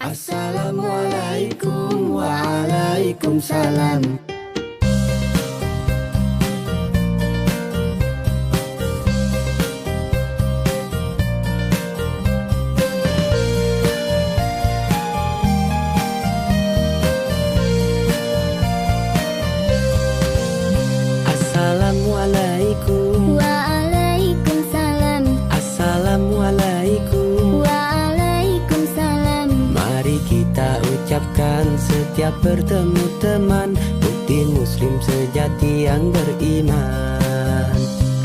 Assalamualaikum waalaikumsalam. Assalamualaikum Waalaikumsalam. Assalamualaikum. Waalaikumsalam. Mari kita ucapkan setiap bertemu teman, bukti muslim sejati yang beriman.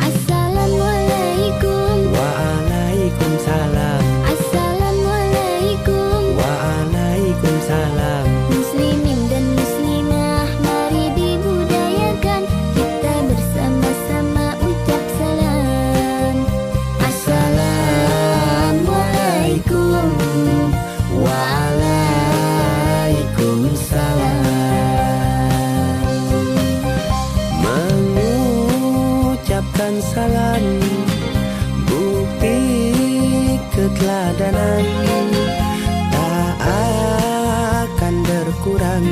Assalamualaikum. Waalaikumsalam. Assalamualaikum. Waalaikumsalam. Muslimin dan muslimah, mari dibudayakan kita bersama-sama ucap salam. Assalamualaikum waalaikumsalam. Mengucapkan salam, bukti keteladanan, tak akan berkurang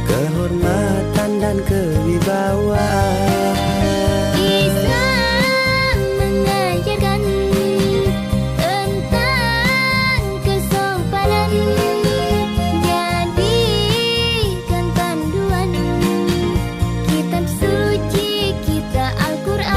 kehormatan dan kewibawaan. Islam mengajarkan tentang kesopanan, jadikan panduan kitab suci kita Al-Quran.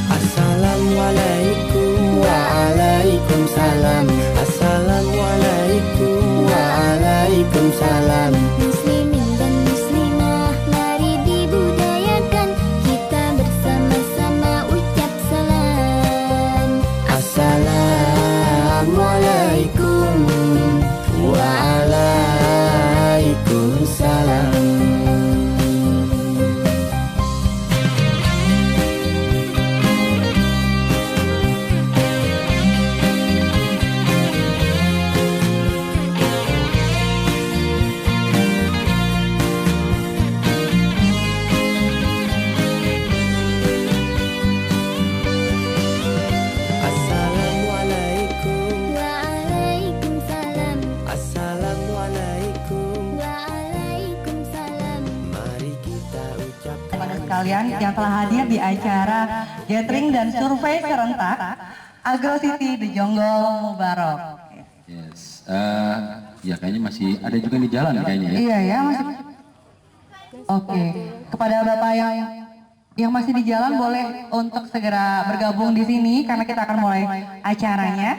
Assalamualaikum waalaikumsalam. Assalamualaikum waalaikumsalam. Muslimin dan muslimah, mari dibudayakan kita bersama-sama ucap salam. Assalamualaikum waalaikumsalam. Assalamualaikum. Waalaikumsalam. Assalamualaikum. Waalaikumsalam. Mari kita ucapkan Kepada sekalian yang telah hadir di acara gathering dan survei serentak Agro City di Jonggol Mubarok. Yes, ya kayaknya masih ada juga di jalan kayaknya ya. Iya ya masih. Oke, kepada Bapak yang masih di jalan boleh untuk segera bergabung di sini karena kita akan mulai acaranya.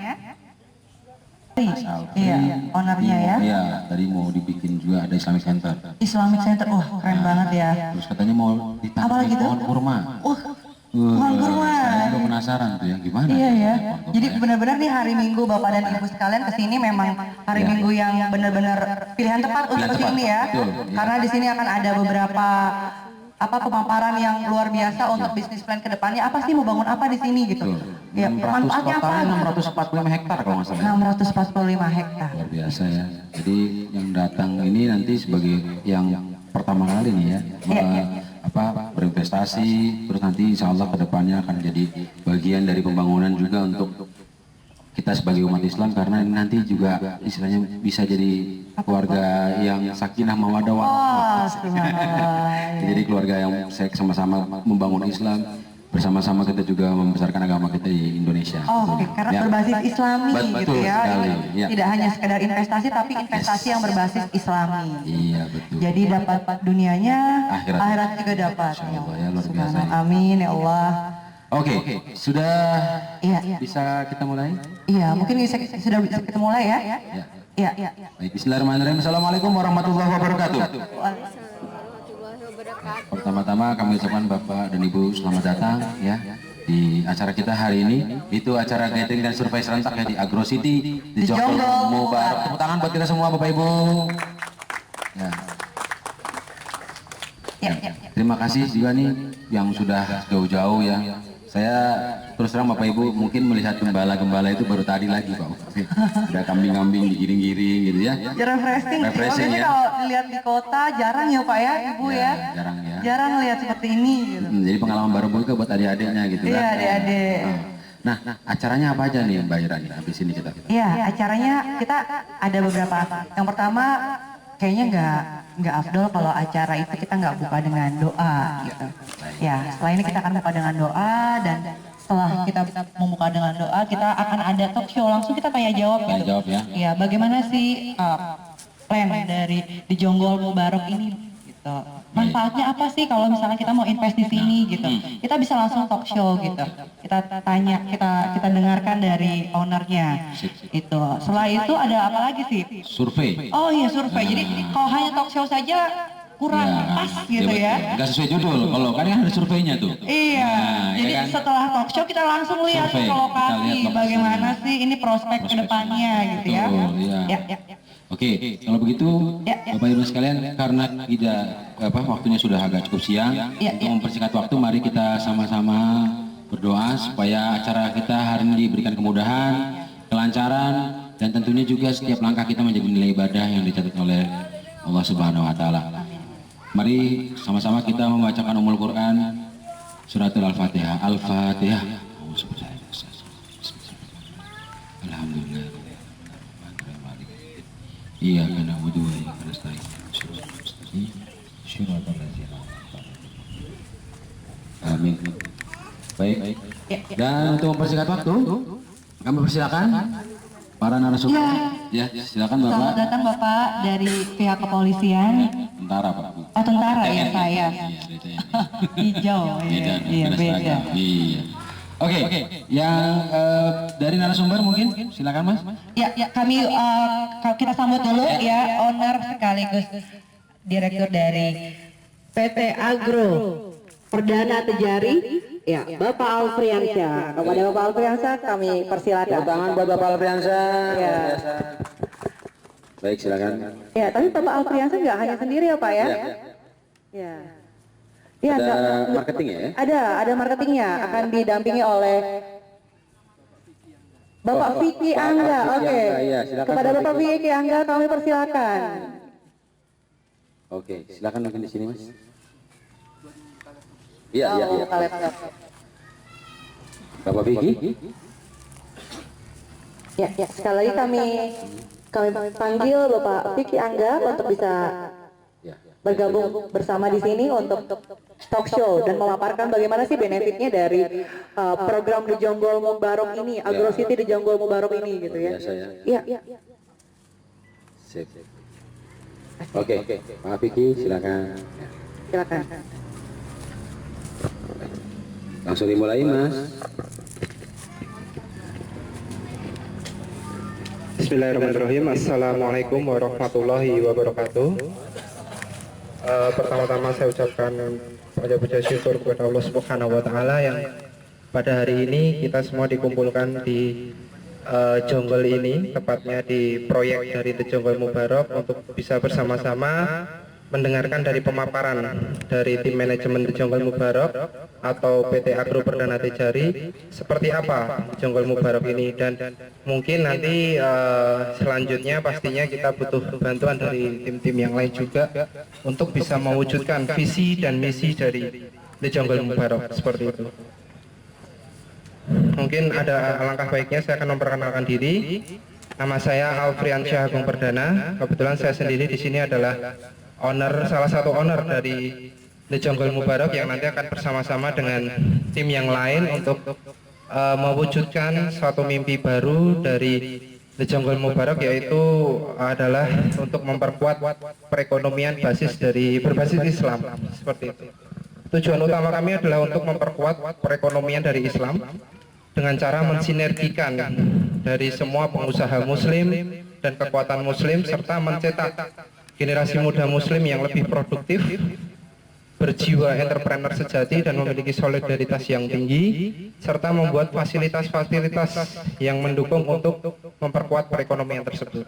Iya, ownernya ya. Iya, tadi mau dibikin juga ada Islamic Center. Islamic Center, wah keren banget ya. Terus katanya mau Apa ditanam lagi tuh? pohon kurma. Wah, pohon kurma. Saya juga penasaran tuh ya gimana. Iya ya. pohon kurma Jadi ya? benar-benar nih hari Minggu Bapak dan Ibu sekalian kesini memang hari Ya. Minggu yang benar-benar pilihan tepat untuk Pilihan kesini tepat, ya. betul, ya. Karena di sini akan ada beberapa pemaparan yang luar biasa untuk bisnis plan ke depannya. Apa sih mau bangun apa di sini gitu? Betul. Ya, 600 manfaatnya apa? totalnya 645 hektar kalau nggak salah. 645 hektar. Luar biasa ya. Jadi yang datang ini nanti sebagai yang pertama kali nih ya, Iya, me- iya. berinvestasi, terus nanti insya Allah kedepannya akan jadi bagian dari pembangunan juga untuk kita sebagai umat Islam, karena nanti juga istilahnya bisa jadi keluarga yang sakinah mawaddah Wah, warahmah. subhanallah. Jadi keluarga yang sama-sama membangun Islam, bersama-sama kita juga membesarkan agama kita di Indonesia. Oh, oke, karena Ya. berbasis Islami Betul gitu ya. sekali, ya. Tidak hanya sekedar investasi tapi investasi yang berbasis Islami. Iya betul. Jadi dapat dunianya, Akhirat. akhirat juga dapat. Insya Allah ya, luar biasa. Subhanallah. Amin ya Allah. Oke, sudah Iya, bisa kita mulai? iya. Mungkin sudah bisa kita mulai ya. Ya. Iya, iya. Baik, Bismillahirrahmanirrahim. Assalamualaikum warahmatullahi wabarakatuh. Pertama-tama kami ucapkan Bapak dan Ibu selamat datang ya di acara kita hari ini. Itu acara gathering dan survei serentak ya di Agro City di Jonggol Jonggol Mubarok. Tepuk tangan buat kita semua Bapak Ibu. Ya. Ya, ya. Terima kasih juga nih yang sudah jauh-jauh ya. Saya terus terang Bapak Ibu mungkin melihat gembala-gembala itu baru tadi lagi Pak. Ada kambing-kambing digiring-giring gitu ya. Ya refreshing, sih. Refreshing, Biasanya ya. kalau lihat di kota jarang ya Pak ya, Ibu Ya, ya. jarang ya. Jarang lihat seperti ini gitu. Jadi pengalaman baru juga buat adik-adiknya gitu Iya, kan. adik-adik. Nah, acaranya apa aja nih Mbak Ira nih habis ini kita? Iya, acaranya kita ada beberapa. Yang pertama kayaknya nggak afdol kalau acara itu kita nggak buka dengan doa gitu. Ya, setelah ini kita akan buka dengan doa dan setelah kita membuka dengan doa kita akan ada talk show langsung kita tanya jawab Tanya gitu. jawab ya. Ya, bagaimana sih plan dari di Jonggol Mubarok ini gitu. Manfaatnya apa sih kalau misalnya kita mau invest di sini gitu. Kita bisa langsung talk show gitu. Kita tanya, kita dengarkan dari ownernya itu. Setelah itu ada apa lagi sih? Survei. Oh iya survei. Jadi kalau hanya talk show saja kurang pas gitu ya. Nggak sesuai judul. Kalau kan ada surveinya tuh. Iya. Nah, Jadi ya kan? setelah talk show kita langsung lihat Survei. ke lokasi Kita lihat lokasinya. bagaimana sih ini prospek kedepannya gitu ya. Betul, iya. Ya. Oke, kalau begitu Ya. Bapak Ibu sekalian, karena tidak waktunya sudah agak cukup siang, Ya, untuk ya. mempersingkat waktu, mari kita sama-sama berdoa supaya acara kita hari ini diberikan kemudahan, kelancaran, dan tentunya juga setiap langkah kita menjadi nilai ibadah yang dicatat oleh Allah Subhanahu Wa Taala. Mari sama-sama kita membacakan Ummul Quran, suratul Al-Fatihah. Al-Fatihah. Alhamdulillah. Iya karena wudhu ya karena selain amin. Baik. Dan untuk mempersingkat waktu, kami persilakan para narasumber. Ya, silakan Bapak. Selamat datang Bapak dari pihak kepolisian. Tentara Pak. Oh tentara ya saya. Iya, dari TNI. Hijau. Beda, Iya beda. seragam. Iya. Oke, yang dari narasumber mungkin silakan Mas. Ya kami kita sambut dulu ya owner sekaligus direktur dari PT Agro Perdana Tejari, ya Bapak Alfriansyah. Kepada Bapak Alfriansyah kami persilakan. Tepuk tangan buat Bapak Alfriansyah. Ya. Baik, silakan. Ya, tapi Bapak Alfriansyah nggak hanya sendiri ya Pak ya? Ya. Ya, Ada nggak- marketing ya? ada marketingnya, akan didampingi oleh Bapak Vicky Bapak Angga. Vicky Oke. Angga, iya, silakan, Kepada Pak Bapak Vicky. Vicky Angga kami persilakan. Oke, silakan mungkin di sini Mas. Iya. Buka laptop. Bapak Vicky. Ya, sekali lagi kami panggil Bapak Vicky Angga untuk bisa Ya. bergabung bersama di sini untuk talk show dan memaparkan bagaimana sih benefitnya dari program di Jonggol Mubarok ini, Agro City di Jonggol Mubarok ini gitu ya. Biasa ya. Iya. Sip. Oke, Pak Vicky silakan. Ya. Silakan. Langsung dimulai Mas. Bismillahirrahmanirrahim. Assalamualaikum warahmatullahi wabarakatuh. Pertama-tama saya ucapkan puja syukur kepada Allah Subhanahu wa taala yang pada hari ini kita semua dikumpulkan di Jonggol ini, tepatnya di proyek dari The Jonggol Mubarok untuk bisa bersama-sama mendengarkan dari pemaparan dari tim manajemen The Jonggol Mubarok atau PT Agro Perdana Tejari seperti apa Jonggol Mubarok ini, dan mungkin nanti selanjutnya pastinya kita butuh bantuan dari tim-tim yang lain juga untuk bisa mewujudkan visi dan misi dari The Jonggol Mubarok seperti itu. Mungkin ada alangkah baiknya saya akan memperkenalkan diri. Nama saya Alfriansyah Agung Perdana. Kebetulan saya sendiri di sini adalah salah satu owner dari The Jonggol Mubarok yang nanti akan bersama-sama dengan tim yang lain untuk mewujudkan suatu mimpi baru dari The Jonggol Mubarok, yaitu adalah untuk memperkuat perekonomian berbasis Islam seperti itu. Tujuan utama kami adalah untuk memperkuat perekonomian dari Islam dengan cara mensinergikan dari semua pengusaha muslim dan kekuatan muslim serta mencetak generasi muda muslim yang lebih produktif, berjiwa entrepreneur sejati dan memiliki solidaritas yang tinggi, serta membuat fasilitas-fasilitas yang mendukung untuk memperkuat perekonomian tersebut.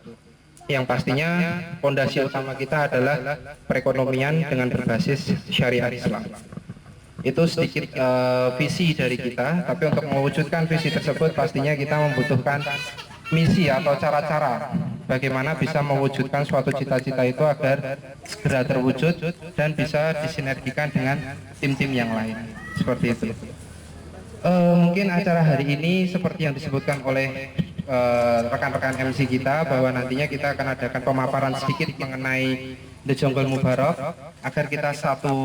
Yang pastinya fondasi utama kita adalah perekonomian dengan berbasis syariat Islam. Itu sedikit visi dari kita, tapi untuk mewujudkan visi tersebut pastinya kita membutuhkan misi atau cara-cara bagaimana bisa mewujudkan suatu cita-cita itu agar segera terwujud dan bisa disinergikan dengan tim-tim yang lain seperti itu. Mungkin acara hari ini seperti yang disebutkan oleh rekan-rekan MC kita, bahwa nantinya kita akan adakan pemaparan sedikit mengenai The Jonggol Mubarak, agar kita satu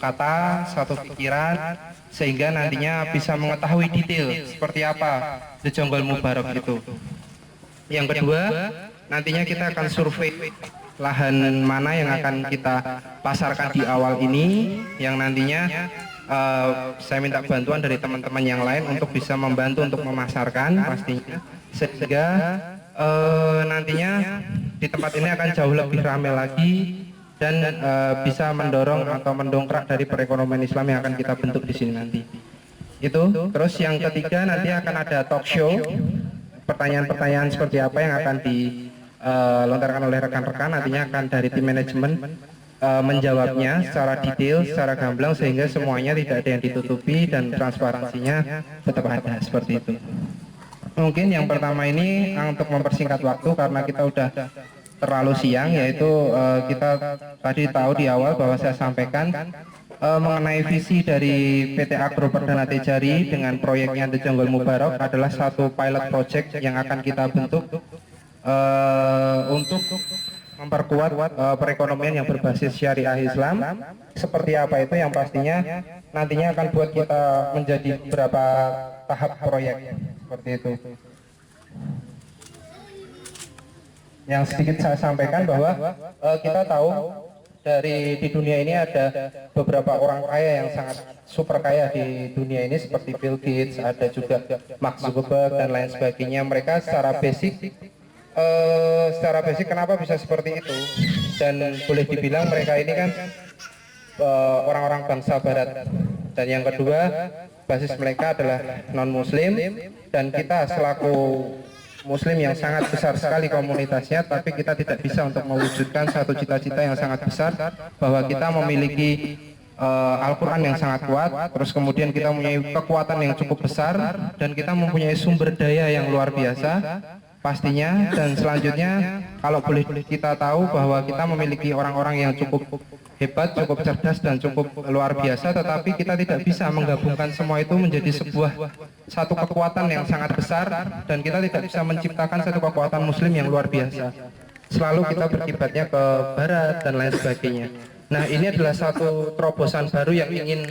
kata, satu pikiran, sehingga nantinya bisa mengetahui detail seperti apa The Jonggol Mubarak itu. Yang kedua, nantinya kita akan survei lahan mana yang akan kita pasarkan di awal ini, yang nantinya saya minta bantuan dari teman-teman yang lain untuk bisa membantu untuk memasarkan pastinya, sehingga nantinya di tempat ini akan jauh lebih ramai lagi dan bisa mendorong atau mendongkrak dari perekonomian Islam yang akan kita bentuk di sini nanti. Itu. Terus yang ketiga, nanti akan ada talk show, pertanyaan-pertanyaan seperti apa yang akan dilontarkan oleh rekan-rekan, nantinya akan dari tim manajemen menjawabnya secara detail, secara gamblang, sehingga semuanya tidak ada yang ditutupi dan transparansinya tetap ada, seperti itu. Mungkin yang pertama ini untuk mempersingkat waktu karena kita udah terlalu siang, yaitu kita tadi tahu di awal bahwa saya sampaikan mengenai visi dari PT Agro Perdana Tejari dengan proyeknya The Jonggol Mubarak adalah satu pilot project yang akan kita bentuk untuk memperkuat perekonomian yang berbasis syariah Islam. Seperti apa itu yang pastinya nantinya akan buat kita menjadi beberapa tahap proyek seperti itu. Yang sedikit saya sampaikan bahwa kita tahu di dunia ini ada beberapa orang kaya yang sangat super kaya di dunia ini, seperti Bill Gates, ada juga Mark Zuckerberg dan lain sebagainya. Mereka secara basic kenapa bisa seperti itu, dan boleh dibilang mereka ini kan orang-orang bangsa barat. Dan yang kedua, basis mereka adalah non muslim, dan kita selaku muslim yang sangat besar sekali komunitasnya, tapi kita tidak bisa untuk mewujudkan satu cita-cita yang sangat besar, bahwa kita memiliki Al-Quran yang sangat kuat, terus kemudian kita mempunyai kekuatan yang cukup besar, dan kita mempunyai sumber daya yang luar biasa pastinya. Dan selanjutnya, kalau boleh kita tahu bahwa kita memiliki orang-orang yang cukup hebat, cukup cerdas, dan cukup luar biasa, tetapi kita tidak bisa menggabungkan semua itu menjadi satu kekuatan yang sangat besar, dan kita tidak bisa menciptakan satu kekuatan muslim yang luar biasa. Selalu kita berkibatnya ke barat dan lain sebagainya. Nah, ini adalah satu terobosan baru yang ingin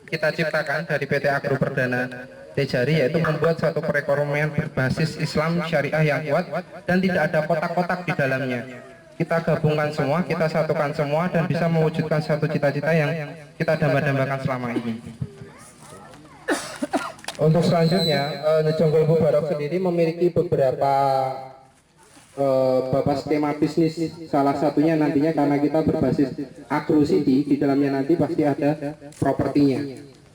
kita ciptakan dari PT Agro Perdana Tejari, yaitu membuat suatu perekonomian berbasis Islam syariah yang kuat dan tidak ada kotak-kotak di dalamnya. Kita gabungkan semua, kita satukan semua, dan bisa mewujudkan satu cita-cita yang kita dambakan selama ini. Untuk selanjutnya, The Jonggol Mubarak sendiri memiliki beberapa skema bisnis. Salah satunya nantinya, karena kita berbasis Agro City, di dalamnya nanti pasti ada propertinya.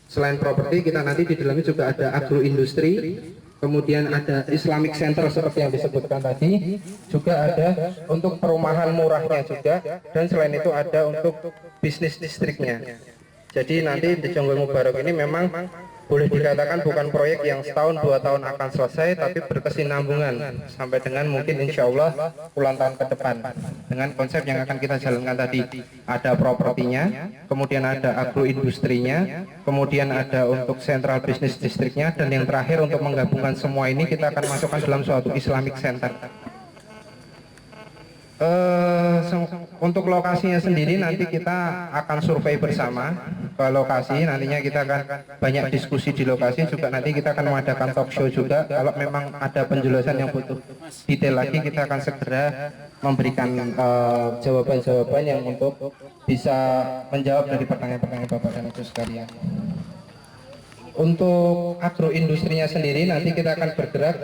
Selain properti, kita nanti di dalamnya juga ada agroindustri, kemudian ada Islamic Center seperti yang disebutkan tadi, juga ada untuk perumahan murahnya juga, dan selain itu ada untuk bisnis distriknya. Jadi nanti The Jonggol Mubarak ini memang boleh dikatakan bukan proyek yang setahun 2 tahun akan selesai, tapi berkesinambungan sampai dengan mungkin insya Allah puluhan tahun ke depan, dengan konsep yang akan kita jalankan tadi. Ada propertinya, kemudian ada agroindustrinya, kemudian ada untuk central business districtnya, dan yang terakhir untuk menggabungkan semua ini kita akan masukkan dalam suatu Islamic Center. Untuk lokasinya sendiri nanti kita akan survei bersama ke lokasi, nantinya kita akan banyak diskusi di lokasi, juga nanti kita akan mengadakan talk show juga. Kalau memang ada penjelasan yang butuh detail lagi, kita akan segera memberikan jawaban-jawaban yang untuk bisa menjawab dari pertanyaan-pertanyaan Bapak dan Ibu sekalian. Untuk agroindustrinya sendiri nanti kita akan bergerak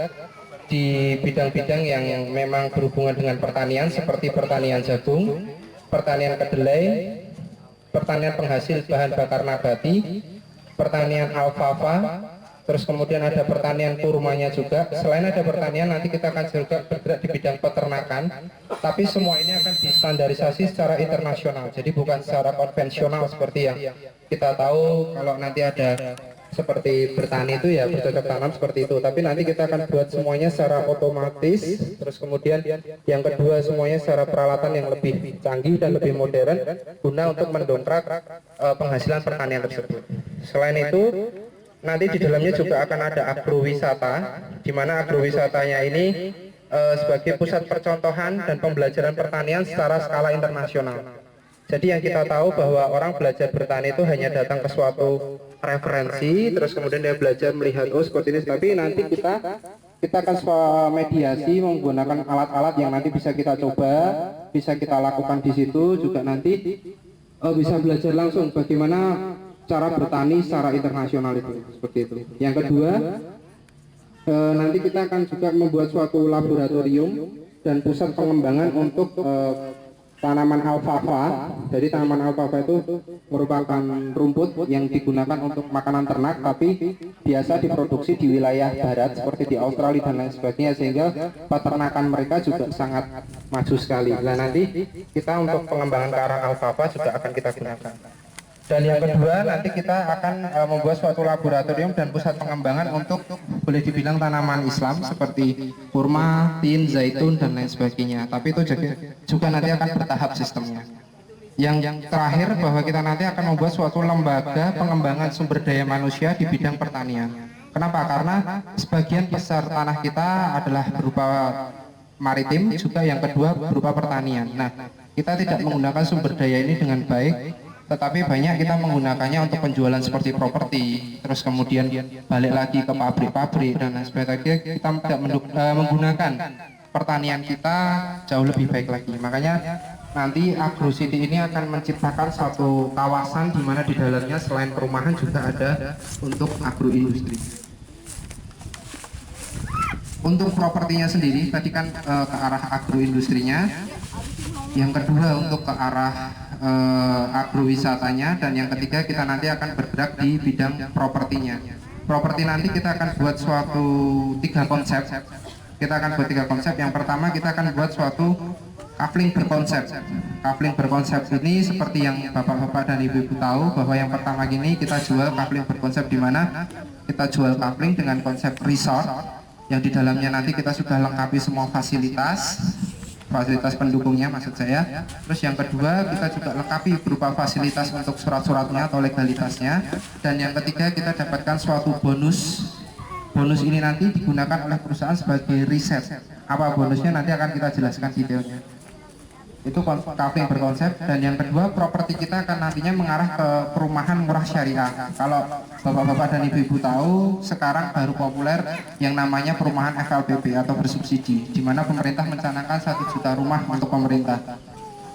di bidang-bidang yang memang berhubungan dengan pertanian, seperti pertanian jagung, pertanian kedelai, pertanian penghasil bahan bakar nabati, pertanian alfalfa, terus kemudian ada pertanian kurmanya juga. Selain ada pertanian, nanti kita akan juga bergerak di bidang peternakan, tapi semua ini akan distandarisasi secara internasional, jadi bukan secara konvensional seperti yang kita tahu. Kalau nanti ada seperti bertani itu ya bercocok tanam seperti itu, tapi nanti kita akan buat semuanya secara otomatis. Terus kemudian yang kedua, semuanya secara peralatan yang lebih canggih dan lebih modern, guna untuk mendongkrak penghasilan pertanian tersebut. Selain itu, nanti di dalamnya juga akan ada agrowisata, di mana agrowisatanya ini sebagai pusat percontohan dan pembelajaran pertanian secara skala internasional. Jadi yang kita tahu bahwa orang belajar bertani itu hanya datang ke suatu referensi, terus kemudian dia belajar melihat oh seperti ini, tapi nanti kita akan mediasi menggunakan alat-alat yang nanti bisa kita coba, bisa kita lakukan di situ juga nanti bisa belajar langsung bagaimana cara bertani secara internasional itu, seperti itu. Yang kedua, nanti kita akan juga membuat suatu laboratorium dan pusat pengembangan untuk tanaman alfalfa. Jadi tanaman alfalfa itu merupakan rumput yang digunakan untuk makanan ternak, tapi biasa diproduksi di wilayah barat seperti di Australia dan lain sebagainya, sehingga peternakan mereka juga sangat maju sekali. Nah nanti kita untuk pengembangan ke arah alfalfa juga akan kita gunakan. Dan yang kedua nanti kita akan membuat suatu laboratorium dan pusat pengembangan untuk boleh dibilang tanaman Islam seperti kurma, tin, zaitun dan lain sebagainya. Tapi itu juga nanti akan bertahap sistemnya. Yang terakhir bahwa kita nanti akan membuat suatu lembaga pengembangan sumber daya manusia di bidang pertanian. Kenapa? Karena sebagian besar tanah kita adalah berupa maritim, juga yang kedua berupa pertanian. Nah, kita tidak menggunakan sumber daya ini dengan baik, tetapi banyak kita menggunakannya untuk penjualan seperti properti, terus kemudian balik lagi ke pabrik-pabrik dan lain sebagainya. Kita tidak menggunakan pertanian kita jauh lebih baik lagi. Makanya nanti AgroCity ini akan menciptakan suatu kawasan di mana di dalamnya selain perumahan juga ada untuk agroindustri. Untuk propertinya sendiri tadi kan ke arah agroindustrinya, yang kedua untuk ke arah agrowisatanya, dan yang ketiga kita nanti akan bergerak di bidang propertinya. Properti nanti kita akan buat suatu 3 konsep. Kita akan buat 3 konsep. Yang pertama kita akan buat suatu coupling berkonsep. Coupling berkonsep ini seperti yang bapak-bapak dan ibu-ibu tahu bahwa yang pertama gini kita jual coupling berkonsep, di mana kita jual coupling dengan konsep resort yang di dalamnya nanti kita sudah lengkapi semua fasilitas pendukungnya maksud saya. Terus yang kedua kita juga lengkapi berupa fasilitas untuk surat-suratnya atau legalitasnya. Dan yang ketiga kita dapatkan suatu bonus. Bonus ini nanti digunakan oleh perusahaan sebagai riset. Apa bonusnya nanti akan kita jelaskan detailnya. Itu coupling berkonsep. Dan yang kedua properti kita akan nantinya mengarah ke perumahan murah syariah. Kalau bapak-bapak dan ibu-ibu tahu sekarang baru populer yang namanya perumahan FLPP atau bersubsidi, di mana pemerintah mencanangkan 1 juta rumah untuk pemerintah.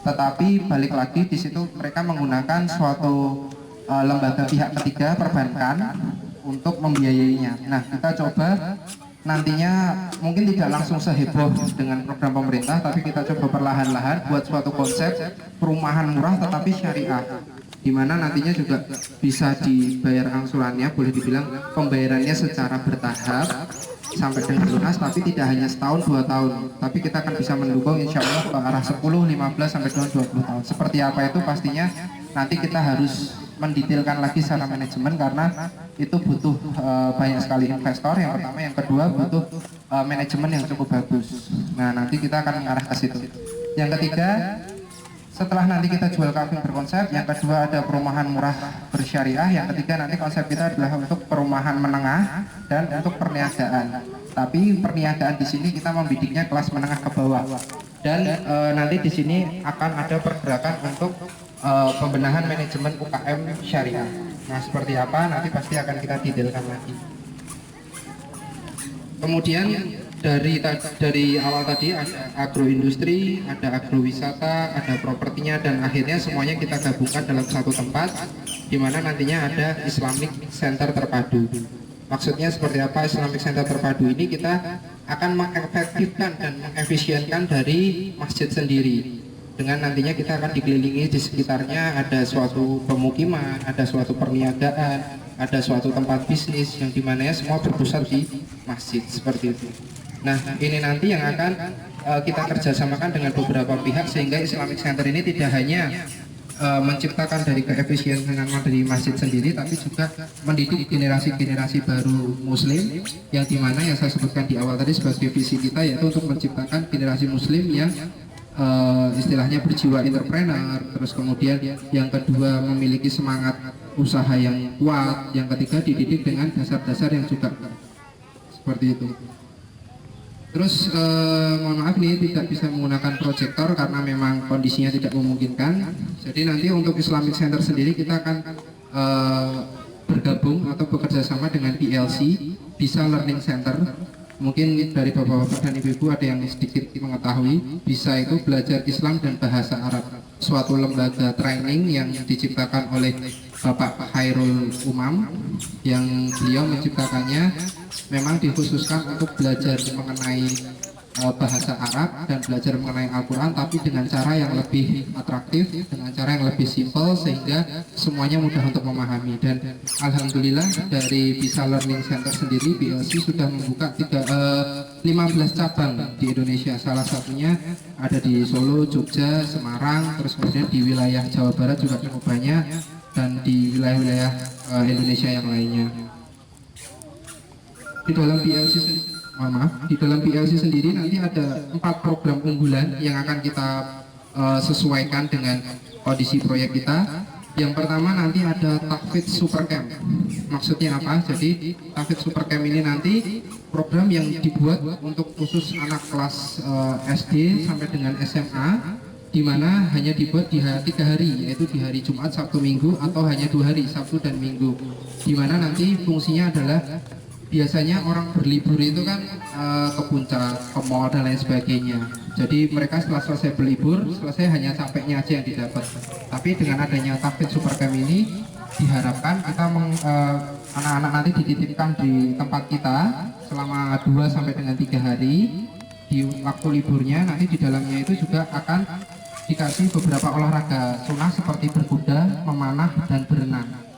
Tetapi balik lagi di situ mereka menggunakan suatu lembaga pihak ketiga perbankan untuk membiayainya. Nah kita coba nantinya mungkin tidak langsung seheboh dengan program pemerintah, tapi kita coba perlahan-lahan buat suatu konsep perumahan murah tetapi syariah, di mana nantinya juga bisa dibayar angsurannya, boleh dibilang pembayarannya secara bertahap sampai dengan lunas, tapi tidak hanya setahun 2 tahun, tapi kita akan bisa mendukung insya Allah ke arah 10, 15 sampai dengan 20 tahun. Seperti apa itu pastinya nanti kita harus mendetailkan lagi secara manajemen, karena itu butuh banyak sekali investor yang pertama, yang kedua butuh manajemen yang cukup bagus. Nah nanti kita akan mengarah ke situ. Yang ketiga, setelah nanti kita jual coupling berkonsep, yang kedua ada perumahan murah bersyariah, yang ketiga nanti konsep kita adalah untuk perumahan menengah dan untuk perniagaan. Tapi perniagaan di sini kita membidiknya kelas menengah ke bawah, dan nanti di sini akan ada pergerakan untuk pembenahan manajemen UKM syariah. Nah seperti apa nanti pasti akan kita detailkan lagi. Kemudian dari awal tadi ada agroindustri, ada agrowisata, ada propertinya, dan akhirnya semuanya kita gabungkan dalam satu tempat, di mana nantinya ada Islamic Center terpadu. Maksudnya seperti apa Islamic Center terpadu ini? Kita akan mengefektifkan dan mengefisienkan dari masjid sendiri, dengan nantinya kita akan dikelilingi di sekitarnya ada suatu pemukiman, ada suatu perniagaan, ada suatu tempat bisnis yang dimananya semua berpusat di masjid seperti itu. Nah ini nanti yang akan kita kerjasamakan dengan beberapa pihak, sehingga Islamic Center ini tidak hanya menciptakan dari keefisiensian dari masjid sendiri, tapi juga mendidik generasi-generasi baru muslim, yang dimana yang saya sebutkan di awal tadi sebagai visi kita, yaitu untuk menciptakan generasi muslim yang istilahnya berjiwa entrepreneur, terus kemudian yang kedua memiliki semangat usaha yang kuat, yang ketiga dididik dengan dasar-dasar yang juga seperti itu. Terus mohon maaf nih tidak bisa menggunakan proyektor karena memang kondisinya tidak memungkinkan. Jadi nanti untuk Islamic Center sendiri kita akan bergabung atau bekerja sama dengan PLC, Bisa Learning Center. Mungkin dari bapak-bapak dan ibu-ibu ada yang sedikit mengetahui, Bisa itu belajar Islam dan bahasa Arab, suatu lembaga training yang diciptakan oleh Bapak Khairul Umam, yang beliau menciptakannya memang dikhususkan untuk belajar mengenai bahasa Arab dan belajar mengenai Al-Quran, tapi dengan cara yang lebih atraktif, dengan cara yang lebih simpel sehingga semuanya mudah untuk memahami. Dan alhamdulillah dari Bisa Learning Center sendiri PLC sudah membuka 15 cabang di Indonesia. Salah satunya ada di Solo, Jogja, Semarang, terus kemudian di wilayah Jawa Barat juga cukup banyak, dan di wilayah-wilayah Indonesia yang lainnya. Di dalam PLC sendiri nanti ada 4 program unggulan yang akan kita sesuaikan dengan kondisi proyek kita. Yang pertama nanti ada Tahfidz Supercamp. Maksudnya apa? Jadi Tahfidz Supercamp ini nanti program yang dibuat untuk khusus anak kelas SD sampai dengan SMA, di mana hanya dibuat di 3 hari, yaitu di hari Jumat, Sabtu, Minggu, atau hanya 2 hari, Sabtu dan Minggu. Di mana nanti fungsinya adalah biasanya orang berlibur itu kan ke puncak, ke mall dan lain sebagainya. Jadi mereka setelah selesai berlibur, selesai hanya sampainya aja yang didapat. Tapi dengan adanya Tahfidz Supercamp ini diharapkan kita anak-anak nanti dititipkan di tempat kita selama 2 sampai dengan 3 hari. Di waktu liburnya nanti di dalamnya itu juga akan dikasih beberapa olahraga sunnah seperti berkuda, memanah, dan berenang.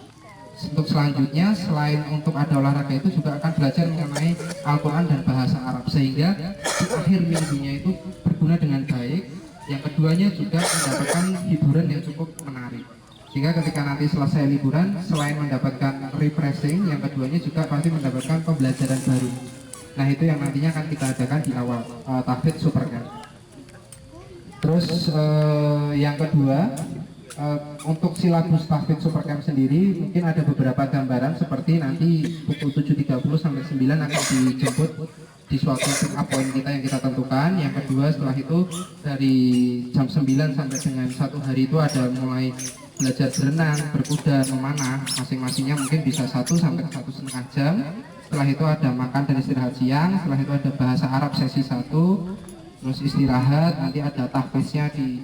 Untuk selanjutnya, selain untuk ada olahraga itu juga akan belajar mengenai Al-Quran dan bahasa Arab, sehingga di akhir minggunya itu berguna dengan baik. Yang keduanya juga mendapatkan hiburan yang cukup menarik, sehingga ketika nanti selesai liburan, selain mendapatkan refreshing, yang keduanya juga pasti mendapatkan pembelajaran baru. Nah, itu yang nantinya akan kita adakan di awal Tahfidz Supercamp. Terus yang kedua, untuk silabus Tahfidz Supercamp sendiri mungkin ada beberapa gambaran seperti nanti pukul 7.30 sampai 9 akan dijemput di suatu pick up point kita yang kita tentukan. Yang kedua, setelah itu dari jam 9 sampai dengan 1 hari itu ada mulai belajar berenang, berkuda, memanah, masing-masingnya mungkin bisa 1 sampai 1,5 jam. Setelah itu ada makan dan istirahat siang, setelah itu ada bahasa Arab sesi 1, terus istirahat, nanti ada tahfidznya di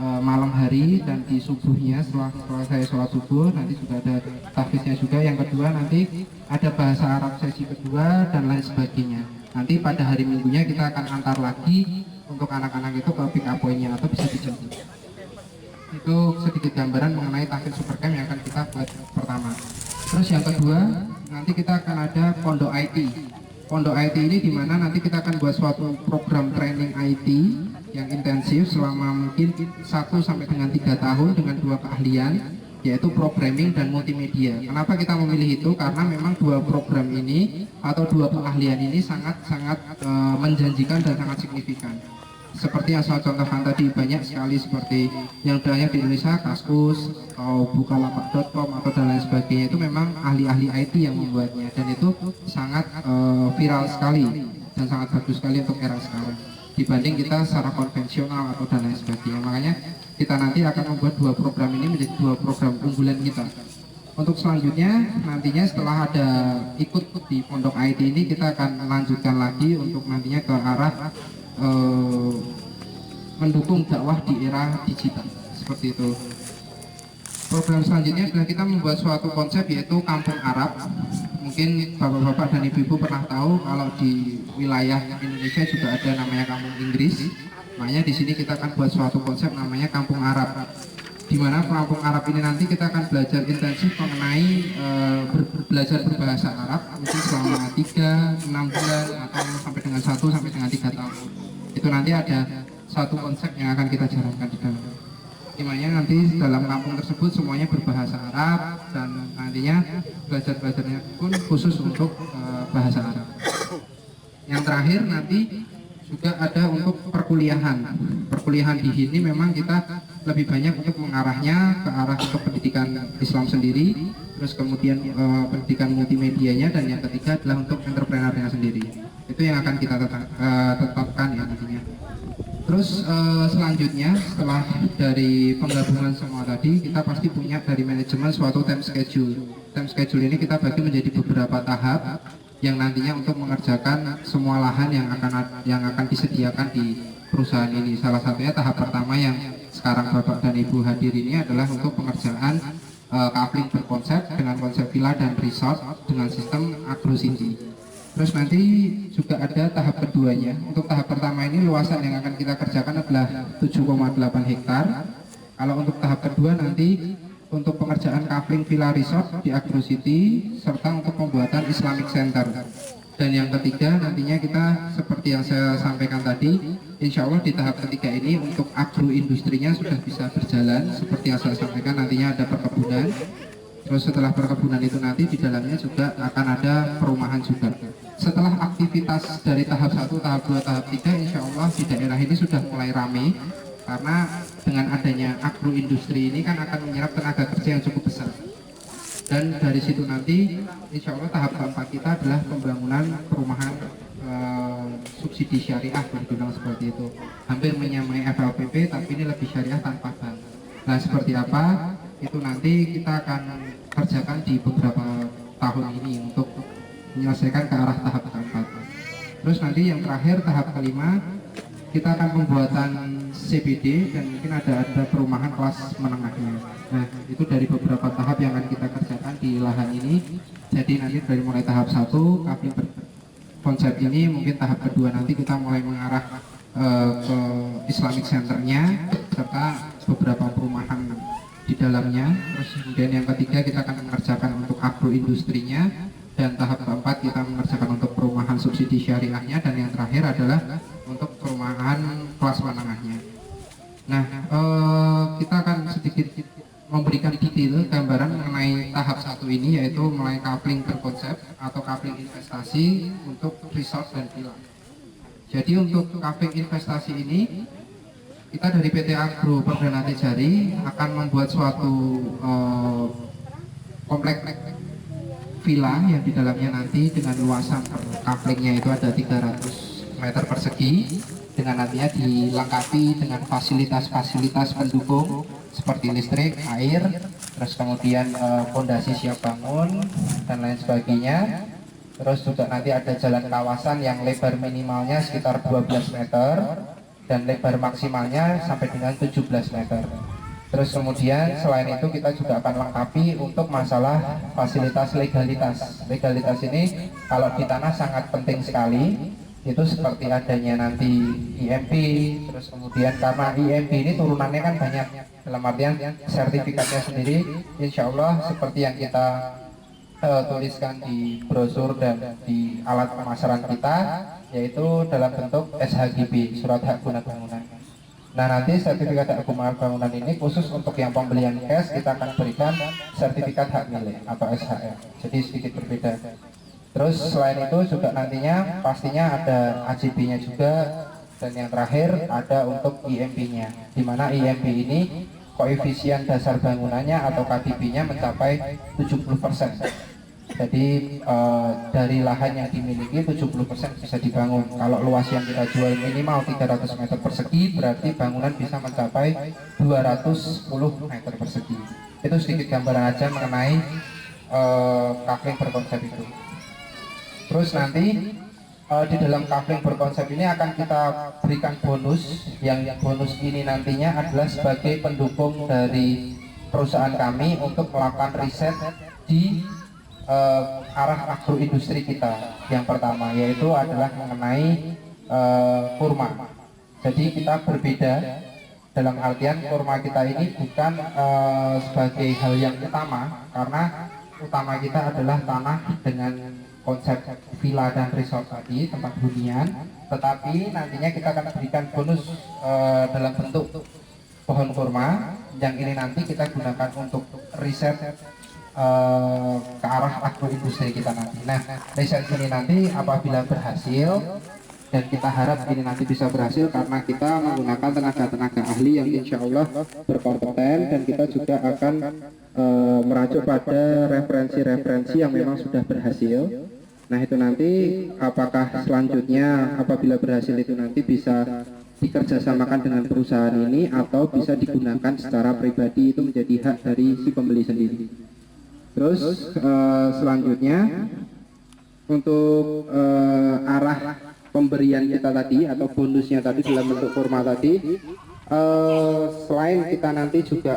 malam hari dan di subuhnya setelah saya sholat subuh nanti juga ada tahfidznya juga. Yang kedua nanti ada bahasa Arab sesi kedua dan lain sebagainya. Nanti pada hari minggunya kita akan antar lagi untuk anak-anak itu ke pick up point-nya atau bisa dijemput. Itu sedikit gambaran mengenai Tahfidz Supercamp yang akan kita buat pertama. Terus yang kedua nanti kita akan ada Pondok IT. Pondok IT ini dimana nanti kita akan buat suatu program training IT yang intensif selama mungkin 1 sampai dengan 3 tahun dengan 2 keahlian, yaitu programming dan multimedia. Kenapa kita memilih itu? Karena memang 2 program ini atau 2 keahlian ini sangat-sangat menjanjikan dan sangat signifikan. Seperti yang saya contohkan tadi, banyak sekali seperti yang banyak di Indonesia, Kaskus atau Bukalapak.com atau dan lain sebagainya, itu memang ahli-ahli IT yang membuatnya, dan itu sangat viral sekali dan sangat bagus sekali untuk era sekarang dibanding kita secara konvensional atau dan lain sebagainya. Makanya kita nanti akan membuat 2 program ini menjadi 2 program unggulan kita. Untuk selanjutnya nantinya setelah ada ikut di Pondok IT ini, kita akan melanjutkan lagi untuk nantinya ke arah mendukung dakwah di era digital seperti itu. Program selanjutnya adalah kita membuat suatu konsep yaitu Kampung Arab. Mungkin bapak-bapak dan ibu-ibu pernah tahu kalau di wilayah Indonesia juga ada namanya Kampung Inggris. Makanya di sini kita akan buat suatu konsep namanya Kampung Arab, di mana Kampung Arab ini nanti kita akan belajar intensif mengenai belajar berbahasa Arab mungkin selama 3-6 bulan atau sampai dengan 1 sampai dengan 3 tahun. Itu nanti ada satu konsep yang akan kita jalankan di dalam. Dimana nanti dalam kampung tersebut semuanya berbahasa Arab dan nantinya belajarnya pun khusus untuk bahasa Arab. Yang terakhir nanti juga ada untuk perkuliahan. perkuliahan di sini memang kita lebih banyak untuk mengarahnya ke arah ke pendidikan Islam sendiri, terus kemudian pendidikan multimedianya, dan yang ketiga adalah untuk entrepreneurnya sendiri. Itu yang akan kita tetapkan ya nantinya. Terus selanjutnya setelah dari penggabungan semua tadi, kita pasti punya dari manajemen suatu time schedule. Time schedule ini kita bagi menjadi beberapa tahap yang nantinya untuk mengerjakan semua lahan yang akan disediakan di perusahaan ini. Salah satunya tahap pertama yang sekarang Bapak dan Ibu hadir ini adalah untuk pengerjaan coupling berkonsep dengan konsep villa dan resort dengan sistem agrocity. Terus nanti juga ada tahap keduanya. Untuk tahap pertama ini luasan yang akan kita kerjakan adalah 7,8 hektar. Kalau untuk tahap kedua nanti untuk pengerjaan coupling villa resort di agrocity serta untuk pembuatan Islamic Center. Dan yang ketiga nantinya kita seperti yang saya sampaikan tadi, insya Allah di tahap ketiga ini untuk agroindustrinya sudah bisa berjalan seperti yang saya sampaikan, nantinya ada perkebunan. Terus setelah perkebunan itu nanti di dalamnya juga akan ada perumahan juga. Setelah aktivitas dari tahap 1, tahap 2, tahap 3, insya Allah di daerah ini sudah mulai ramai, karena dengan adanya agroindustri ini kan akan menyerap tenaga kerja yang cukup besar. Dan dari situ nanti insya Allah tahap keempat kita adalah pembangunan perumahan subsidi syariah, dibilang seperti itu, hampir menyamai FLPP tapi ini lebih syariah tanpa bank. Nah seperti apa itu nanti kita akan kerjakan di beberapa tahun ini untuk menyelesaikan ke arah tahap keempat. Terus nanti yang terakhir tahap kelima kita akan pembuatan CBD dan mungkin ada perumahan kelas menengahnya. Nah itu dari beberapa tahap yang akan kita kerjakan di lahan ini. Jadi nanti dari mulai tahap 1 kami konsep ini, mungkin tahap kedua nanti kita mulai mengarah ke Islamic Centernya serta beberapa perumahan di dalamnya. Terus kemudian yang ketiga kita akan mengerjakan untuk agroindustrinya, dan tahap keempat kita mengerjakan untuk perumahan subsidi syariahnya, dan yang terakhir adalah untuk perumahan kelas menengahnya. Nah kita akan sedikit memberikan detail gambaran mengenai tahap 1 ini, yaitu mulai coupling berkonsep atau coupling investasi untuk resort dan villa. Jadi untuk coupling investasi ini kita dari PT Agro Perdana Tejari akan membuat suatu kompleks villa yang di dalamnya nanti dengan luasan couplingnya itu ada 300 meter persegi, dengan nantinya dilengkapi dengan fasilitas-fasilitas pendukung seperti listrik, air, terus kemudian fondasi siap bangun dan lain sebagainya. Terus juga nanti ada jalan kawasan yang lebar minimalnya sekitar 12 meter dan lebar maksimalnya sampai dengan 17 meter. Terus kemudian selain itu kita juga akan lengkapi untuk masalah fasilitas legalitas. Legalitas ini kalau di tanah sangat penting sekali. Itu seperti adanya nanti IMP, terus kemudian karena IMP ini turunannya kan banyak, dalam artian sertifikatnya sendiri insya Allah seperti yang kita tuliskan di brosur dan di alat pemasaran kita, yaitu dalam bentuk SHGB, surat hak guna bangunan. Nah nanti sertifikat hak guna bangunan ini khusus untuk yang pembelian cash kita akan berikan sertifikat hak milik atau SHM, jadi sedikit berbeda. Terus selain itu juga nantinya pastinya ada AJB-nya juga, dan yang terakhir ada untuk IMP-nya, di mana IMP ini koefisien dasar bangunannya atau KDB-nya mencapai 70%. Jadi dari lahan yang dimiliki 70% bisa dibangun. Kalau luas yang kita jual minimal 300 meter persegi, berarti bangunan bisa mencapai 210 meter persegi. Itu sedikit gambaran aja mengenai coupling berkonsep itu. Terus nanti di dalam coupling berkonsep ini akan kita berikan bonus, yang bonus ini nantinya adalah sebagai pendukung dari perusahaan kami untuk melakukan riset di arah agroindustri kita. Yang pertama yaitu adalah mengenai kurma. Jadi kita berbeda dalam artian kurma kita ini bukan sebagai hal yang utama, karena utama kita adalah tanah dengan konsep villa dan resort tadi, tempat hunian, tetapi nantinya kita akan berikan bonus dalam bentuk pohon kurma, yang ini nanti kita gunakan untuk riset ke arah agroindustri kita nanti. Nah riset ini nanti apabila berhasil dan kita harap ini nanti bisa berhasil karena kita menggunakan tenaga-tenaga ahli yang insya Allah berkompeten, dan kita juga akan merujuk pada referensi-referensi yang memang sudah berhasil. Nah itu nanti apakah selanjutnya apabila berhasil itu nanti bisa dikerjasamakan dengan perusahaan ini atau bisa digunakan secara pribadi, itu menjadi hak dari si pembeli sendiri. Terus selanjutnya untuk arah pemberian kita tadi atau bonusnya tadi dalam bentuk kurma tadi, selain kita nanti juga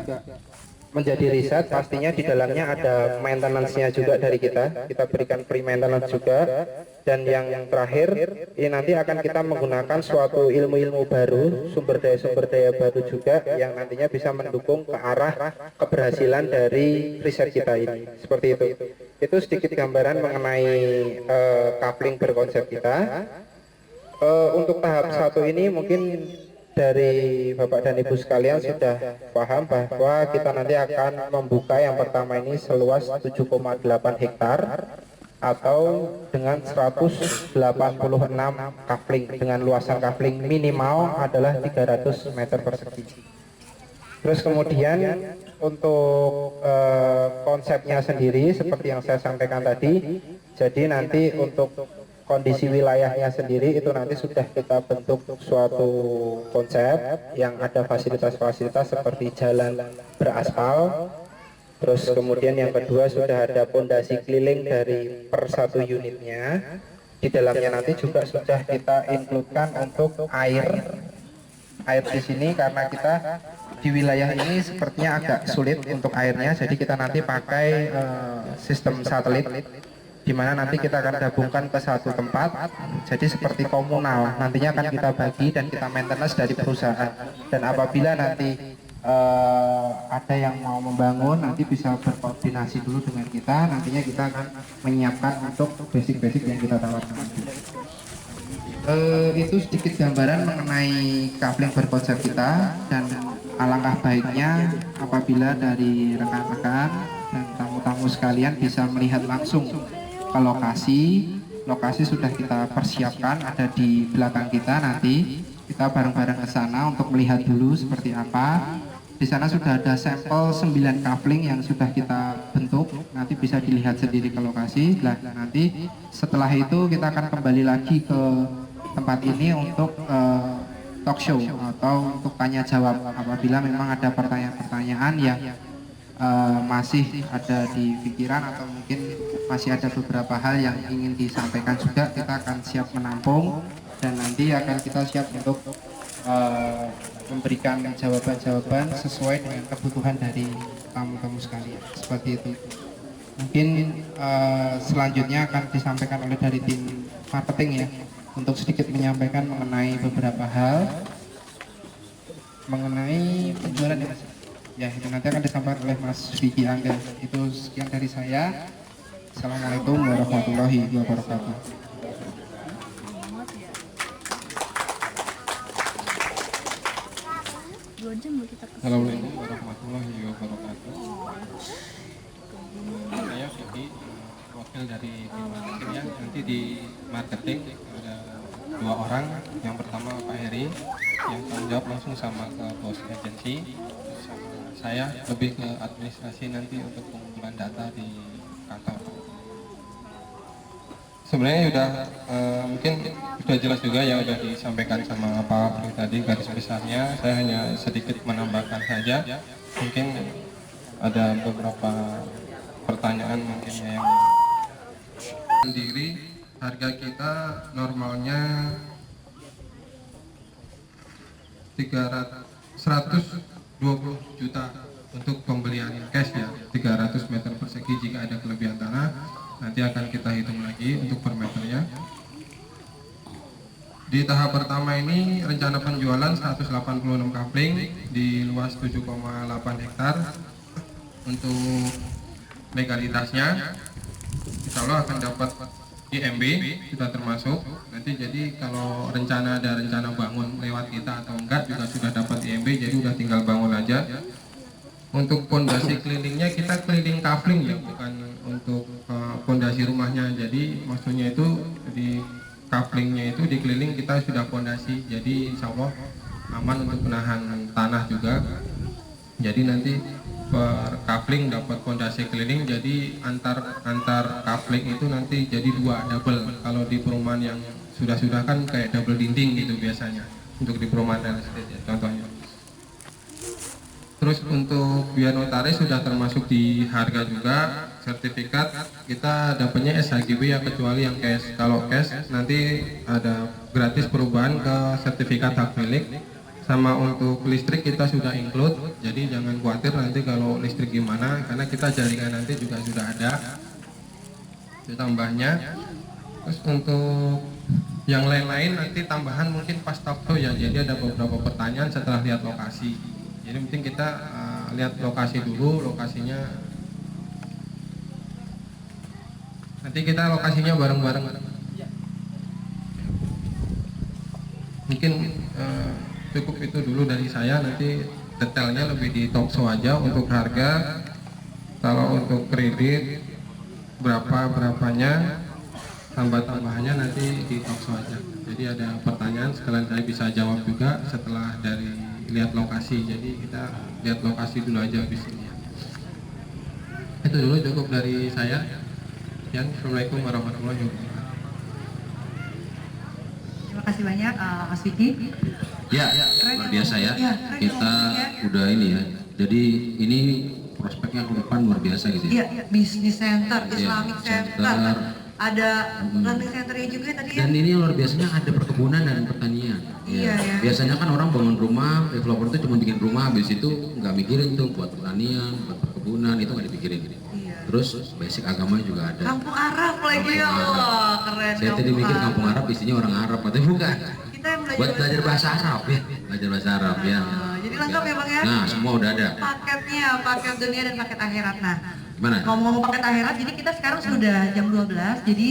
menjadi riset, pastinya di dalamnya ada maintenance-nya juga dari kita berikan free maintenance juga. Dan yang terakhir, ini nanti akan kita menggunakan suatu ilmu-ilmu baru, sumber daya baru juga yang nantinya bisa mendukung ke arah keberhasilan dari riset kita ini. Seperti itu. Itu sedikit gambaran mengenai coupling berkonsep kita. Untuk tahap 1 ini mungkin dari Bapak dan Ibu sekalian sudah paham bahwa kita nanti akan membuka yang pertama ini seluas 7,8 hektar atau dengan 186 coupling dengan luasan coupling minimal adalah 300 meter persegi. Terus kemudian untuk konsepnya sendiri seperti yang saya sampaikan tadi, jadi nanti untuk kondisi wilayahnya sendiri itu nanti sudah kita bentuk suatu konsep yang ada fasilitas-fasilitas seperti jalan beraspal. Terus kemudian yang kedua sudah ada pondasi keliling dari per satu unitnya. Di dalamnya nanti juga sudah kita includekan untuk air di sini karena kita di wilayah ini sepertinya agak sulit untuk airnya, jadi kita nanti pakai sistem satelit, di mana nanti kita akan gabungkan ke satu tempat, jadi seperti komunal. Nantinya akan kita bagi dan kita maintenance dari perusahaan. Dan apabila nanti ada yang mau membangun, nanti bisa berkoordinasi dulu dengan kita. Nantinya kita akan menyiapkan untuk basic-basic yang kita tawarkan. Itu sedikit gambaran mengenai coupling berkonsep kita, dan alangkah baiknya apabila dari rekan-rekan dan tamu-tamu sekalian bisa melihat langsung ke lokasi sudah kita persiapkan, ada di belakang kita. Nanti kita bareng-bareng ke sana untuk melihat dulu seperti apa. Di sana sudah ada sampel 9 coupling yang sudah kita bentuk, nanti bisa dilihat sendiri ke lokasi. Nah, nanti setelah itu kita akan kembali lagi ke tempat ini untuk talk show atau untuk tanya jawab apabila memang ada pertanyaan-pertanyaan yang masih ada di pikiran atau mungkin masih ada beberapa hal yang ingin disampaikan juga. Kita akan siap menampung dan nanti akan kita siap untuk memberikan jawaban-jawaban sesuai dengan kebutuhan dari tamu-tamu sekalian. Seperti itu. Mungkin selanjutnya akan disampaikan oleh dari tim marketing ya, untuk sedikit menyampaikan mengenai beberapa hal mengenai penjualan ya Mas. Ya, itu nanti akan disampaikan oleh Mas Vicky Angga. Itu sekian dari saya. Assalamualaikum warahmatullahi wabarakatuh. Assalamualaikum warahmatullahi wabarakatuh. Saya Vicky, wakil dari tim marketing ya. Nanti di marketing ada 2 orang. Yang pertama Pak Heri yang tanggung jawab langsung sama ke bos agensi. Saya lebih ke administrasi nanti untuk pengumpulan data di kantor. Sebenarnya sudah mungkin sudah jelas juga yang sudah disampaikan sama Pak Fri tadi garis besarnya. Saya hanya sedikit menambahkan saja. Mungkin ada beberapa pertanyaan mungkin yang sendiri. Harga kita normalnya 120 juta untuk pembelian cash ya, 300 meter persegi. Jika ada kelebihan tanah nanti akan kita hitung lagi untuk per meternya. Di tahap pertama ini rencana penjualan 186 coupling di luas 7,8 hektar. Untuk legalitasnya insya Allah akan dapat IMB, kita termasuk nanti. Jadi kalau ada rencana bangun lewat kita atau enggak juga sudah dapat IMB, jadi udah tinggal bangun aja. Untuk pondasi kelilingnya kita keliling coupling ya, bukan untuk pondasi rumahnya. Jadi maksudnya itu di couplingnya itu di keliling kita sudah fondasi, jadi insya Allah aman untuk menahan tanah juga. Jadi nanti per coupling dapat fondasi keliling, jadi antar coupling itu nanti jadi 2 double. Kalau di perumahan yang sudah kan kayak double dinding gitu biasanya untuk di perumahan real estate ya, contohnya. Terus untuk biaya notaris sudah termasuk di harga juga. Sertifikat kita dapatnya SHGB ya, kecuali yang cash. Kalau cash nanti ada gratis perubahan ke sertifikat hak milik. Sama untuk listrik kita sudah include, jadi jangan khawatir nanti kalau listrik gimana, karena kita jaringan nanti juga sudah ada. Itu tambahnya. Terus untuk yang lain-lain nanti tambahan mungkin pas talk show ya, jadi ada beberapa pertanyaan setelah lihat lokasi. Jadi mungkin kita lihat lokasi dulu, lokasinya nanti kita lokasinya bareng-bareng. Mungkin cukup itu dulu dari saya, nanti detailnya lebih di talk show aja. Untuk harga, kalau untuk kredit berapanya, tambahannya nanti di talk show aja. Jadi ada pertanyaan sekalian saya bisa jawab juga setelah dari lihat lokasi. Jadi kita lihat lokasi dulu aja di sini. Itu dulu cukup dari saya. Assalamualaikum warahmatullahi wabarakatuh. Terima kasih banyak Mas Vicky. Ya, luar biasa ya. Kita udah ini ya. Jadi ini prospeknya ke depan luar biasa gitu ya. Iya, bisnis center, Islamic center. Ada learning centernya juga tadi ya. Dan ini yang luar biasanya ada perkebunan dan pertanian. Iya, ya. Biasanya kan orang bangun rumah, developer itu cuma bikin rumah, habis itu nggak mikirin tuh buat pertanian, buat perkebunan, itu nggak dipikirin. Iya. Terus basic agama juga ada. Kampung Arab lagi ya Allah, keren. Saya tadi mikir kampung Arab isinya orang Arab, tapi bukan. Kita yang Buat belajar bahasa Arab ya, belajar bahasa Arab ya. Jadi lengkap ya Bang ya. Nah, semua udah ada. Paketnya, paket dunia dan paket akhirat. Nah, gimana? ngomong-ngomong paket akhirat, jadi kita sekarang sudah jam 12, jadi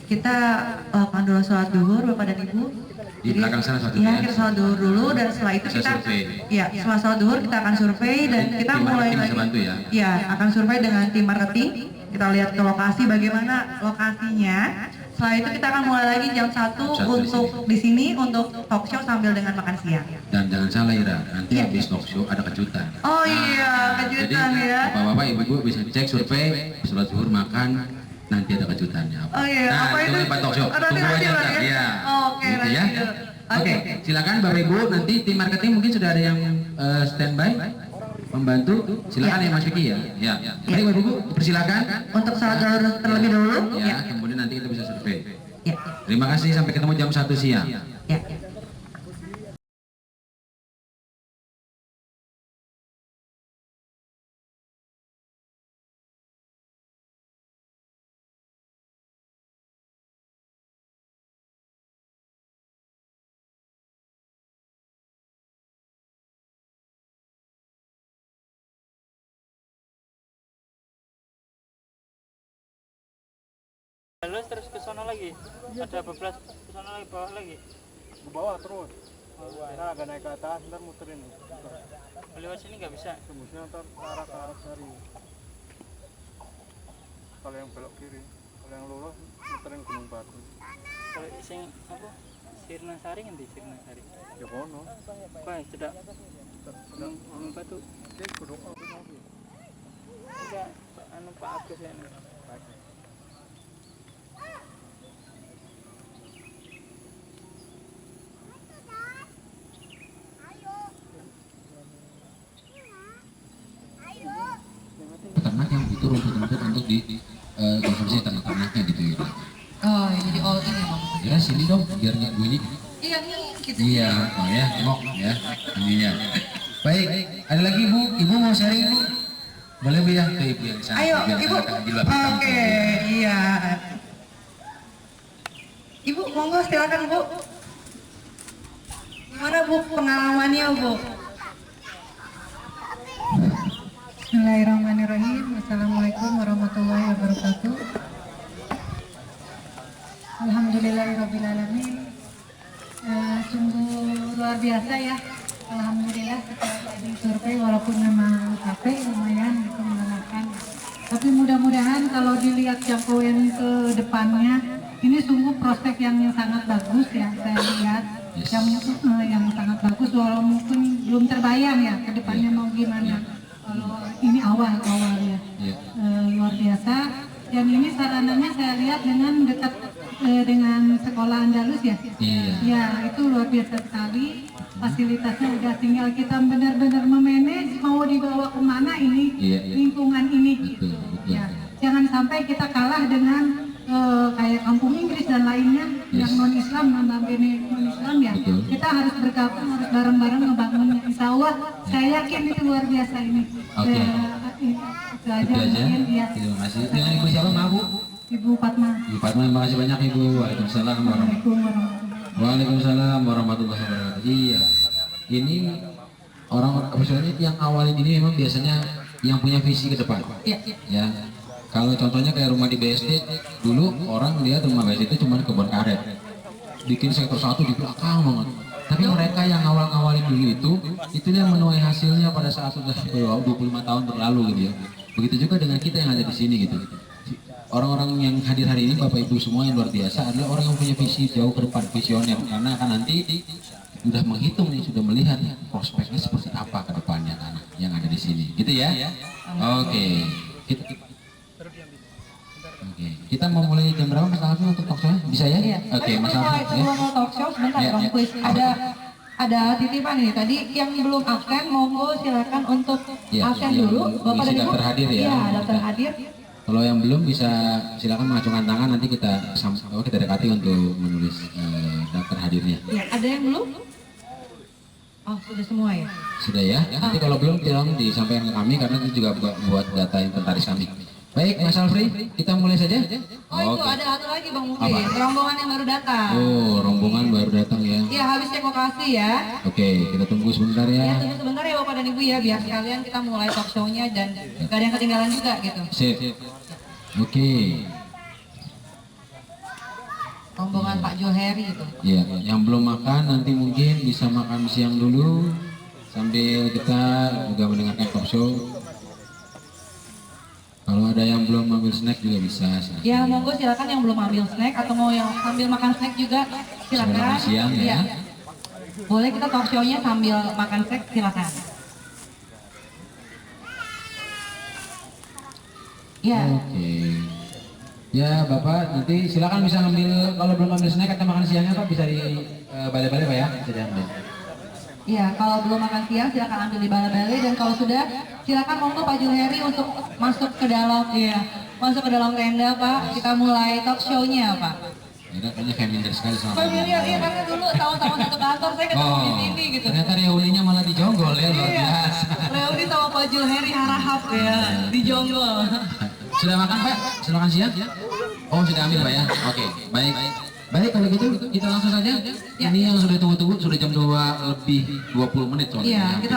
kita lakukan dulu sholat duhur Bapak dan Ibu. Di belakang sana satu ya. Kita sholat duhur dulu dan setelah itu kita survei. Ya, setelah sholat duhur kita akan survei dan kita mulai lagi. Bantu ya. Ya, akan survei dengan tim marketing. Kita lihat ke lokasi bagaimana lokasinya. Setelah itu kita akan mulai lagi jam 1 untuk di sini untuk talk show sambil dengan makan siang. Dan jangan salah Ira, nanti habis talk show ada kejutan. Oh iya, kejutan jadi, ya. Bapak-bapak, ibu-ibu bisa cek survei, sholat zuhur makan, nanti ada kejutannya. Oh iya, nah, apa itu? Lepas talk show. Tunggu aja ntar. Ya. Oke, gitu ya. Oke, silakan Bapak Ibu, nanti tim marketing mungkin sudah ada yang standby membantu. Silakan ya Mas Vicky ya. Ya. Baik Bapak Ibu, persilakan. Untuk sholat duhur terlebih dahulu. Ya, kemudian nanti kita bisa survei. Ya. Terima kasih, sampai ketemu jam 1 siang. Ya. Terus ke sana lagi, ada 12 ke sana lagi, bawah lagi, ke bawah terus. Nah, agak naik ke atas, ntar muterin. Lewat sini nggak bisa. Tembusnya ntar ke arah Sari. Kalau yang belok kiri, kalau yang lurus muterin Gunung Batu. Kalau sing apa? Sirna Sari ngendi Sirna Sari? Ya kono. Bae cedak. Gunung Batu. Iki gunung apa mobil? Enggak, anu Pak Agus ya. Peternak yang butuh rumput-rumput untuk di konsumsi ternak-ternaknya gitu ya. Oh, jadi all in ya Bang? Ya sini dong, biar nggak bunyi. Iya nih, gitu. Iya, oh ya, tengok ya, ininya. Baik, ada lagi Ibu, Ibu mau sharing Ibu? Boleh Bu ya, ke Ibu yang sana. Ayo, Ibu. Oke, iya. Ibu, monggo silakan Bu. Gimana Bu pengalamannya Bu? Bismillahirrahmanirrahim. Assalamualaikum warahmatullahi wabarakatuh. Alhamdulillahirrahmanirrahim. Sungguh luar biasa ya. Alhamdulillah kita di survei walaupun memang capek lumayan gitu mengenalkan. Tapi mudah-mudahan kalau dilihat jangkauan ke depannya ini sungguh prospek yang sangat bagus ya saya lihat, yang sangat bagus walaupun belum terbayang ya ke depannya mau gimana. Kalau ini awal-awalnya luar biasa, dan ini sarananya saya lihat dengan dekat dengan sekolah Andalus ya. Ya itu luar biasa sekali. Fasilitasnya udah, tinggal kita benar-benar memanage mau dibawa kemana ini lingkungan ini gitu. Ya, jangan sampai kita kalah dengan kayak kampung Inggris dan lainnya yang non Islam, notabene non Islam ya. Kita harus bergabung, harus bareng-bareng ngebangunnya. Insya Allah saya yakin itu luar biasa ini. Itu aja mungkin ya. Terima kasih. Dengan Ibu siapa, Mbak Bu? Ibu Fatma. Ibu Fatma, terima kasih banyak Ibu. Waalaikumsalam warahmatullahi wabarakatuh. Iya, ini orang-orang misalnya yang awalin ini memang biasanya yang punya visi ke depan. Ya, kalau contohnya kayak rumah di BSD dulu, orang lihat rumah BSD itu cuma kebun karet, bikin sektor 1 di belakang banget. Tapi mereka yang awal-awalin dulu itu yang menuai hasilnya pada saat sudah 25 tahun berlalu gitu ya. Begitu juga dengan kita yang ada di sini gitu. Orang-orang yang hadir hari ini, Bapak Ibu semua yang luar biasa, adalah orang yang punya visi jauh ke depan, visioner, karena akan nanti sudah menghitung nih, sudah melihat prospeknya seperti apa ke depannya anak yang ada di sini, gitu ya. Oke. Kita mau mulai jam berapa Mas Alfi untuk talk show? Bisa ya? Oke, Mas Alfi. Sebelum mau talk show sebentar dong, please. Ada titipan nih tadi yang belum absen, monggo silakan untuk absen dulu. Bapak dan Ibu daftar hadir ya. Iya, daftar hadir. Kalau yang belum bisa silakan mengacungkan tangan, nanti kita dekati untuk menulis daftar hadirnya. Ya, ada yang belum? Oh, sudah semua ya? Sudah ya. Nanti kalau belum tolong disampaikan ke kami karena itu juga buat data inventaris kami. Baik, Mas Alfri, kita mulai saja. Itu ada satu lagi Bang Mukti, rombongan yang baru datang. Oh, rombongan baru datang ya. Iya, habis cek lokasi ya. Oke, kita tunggu sebentar ya. Ya, tunggu sebentar ya Bapak dan Ibu ya, biar sekalian kita mulai talk show-nya dan gak ada yang ketinggalan juga gitu. Sip. Oke. Rombongan Pak Joheri itu. Iya, yang belum makan nanti mungkin bisa makan siang dulu sambil kita juga mendengarkan talk show. Kalau ada yang belum ambil snack juga bisa. Ya, monggo silakan yang belum ambil snack atau mau yang sambil makan snack juga silakan. Makan siang ya. Boleh kita talk show-nya sambil makan snack, silakan. Ya. Oke. Ya Bapak, nanti silakan bisa ngambil, kalau belum ambil snack atau makan siangnya Pak bisa di balai-balai Pak ya, bisa diambil. Iya, kalau belum makan siang silakan ambil di balai-balai, dan kalau sudah silakan monggo Pak Joheri untuk masuk ke dalam, masuk ke dalam tenda Pak. Kita mulai talk show-nya Pak. Ya, kayaknya familiar sekali sama familiar, iya karena dulu tahun-tahun satu kantor saya ketemu di sini gitu. Ternyata reuninya malah di Jonggol ya, luar biasa. Reuni sama Pak Joheri Harahap ya, di Jonggol. Sudah makan Pak? Sudah makan siang? Oh sudah ambil Pak ya? Oke, baik. Baik kalau gitu kita langsung saja. Ini yang sudah tunggu-tunggu, sudah jam 2 lebih 20 menit soalnya. Iya, kita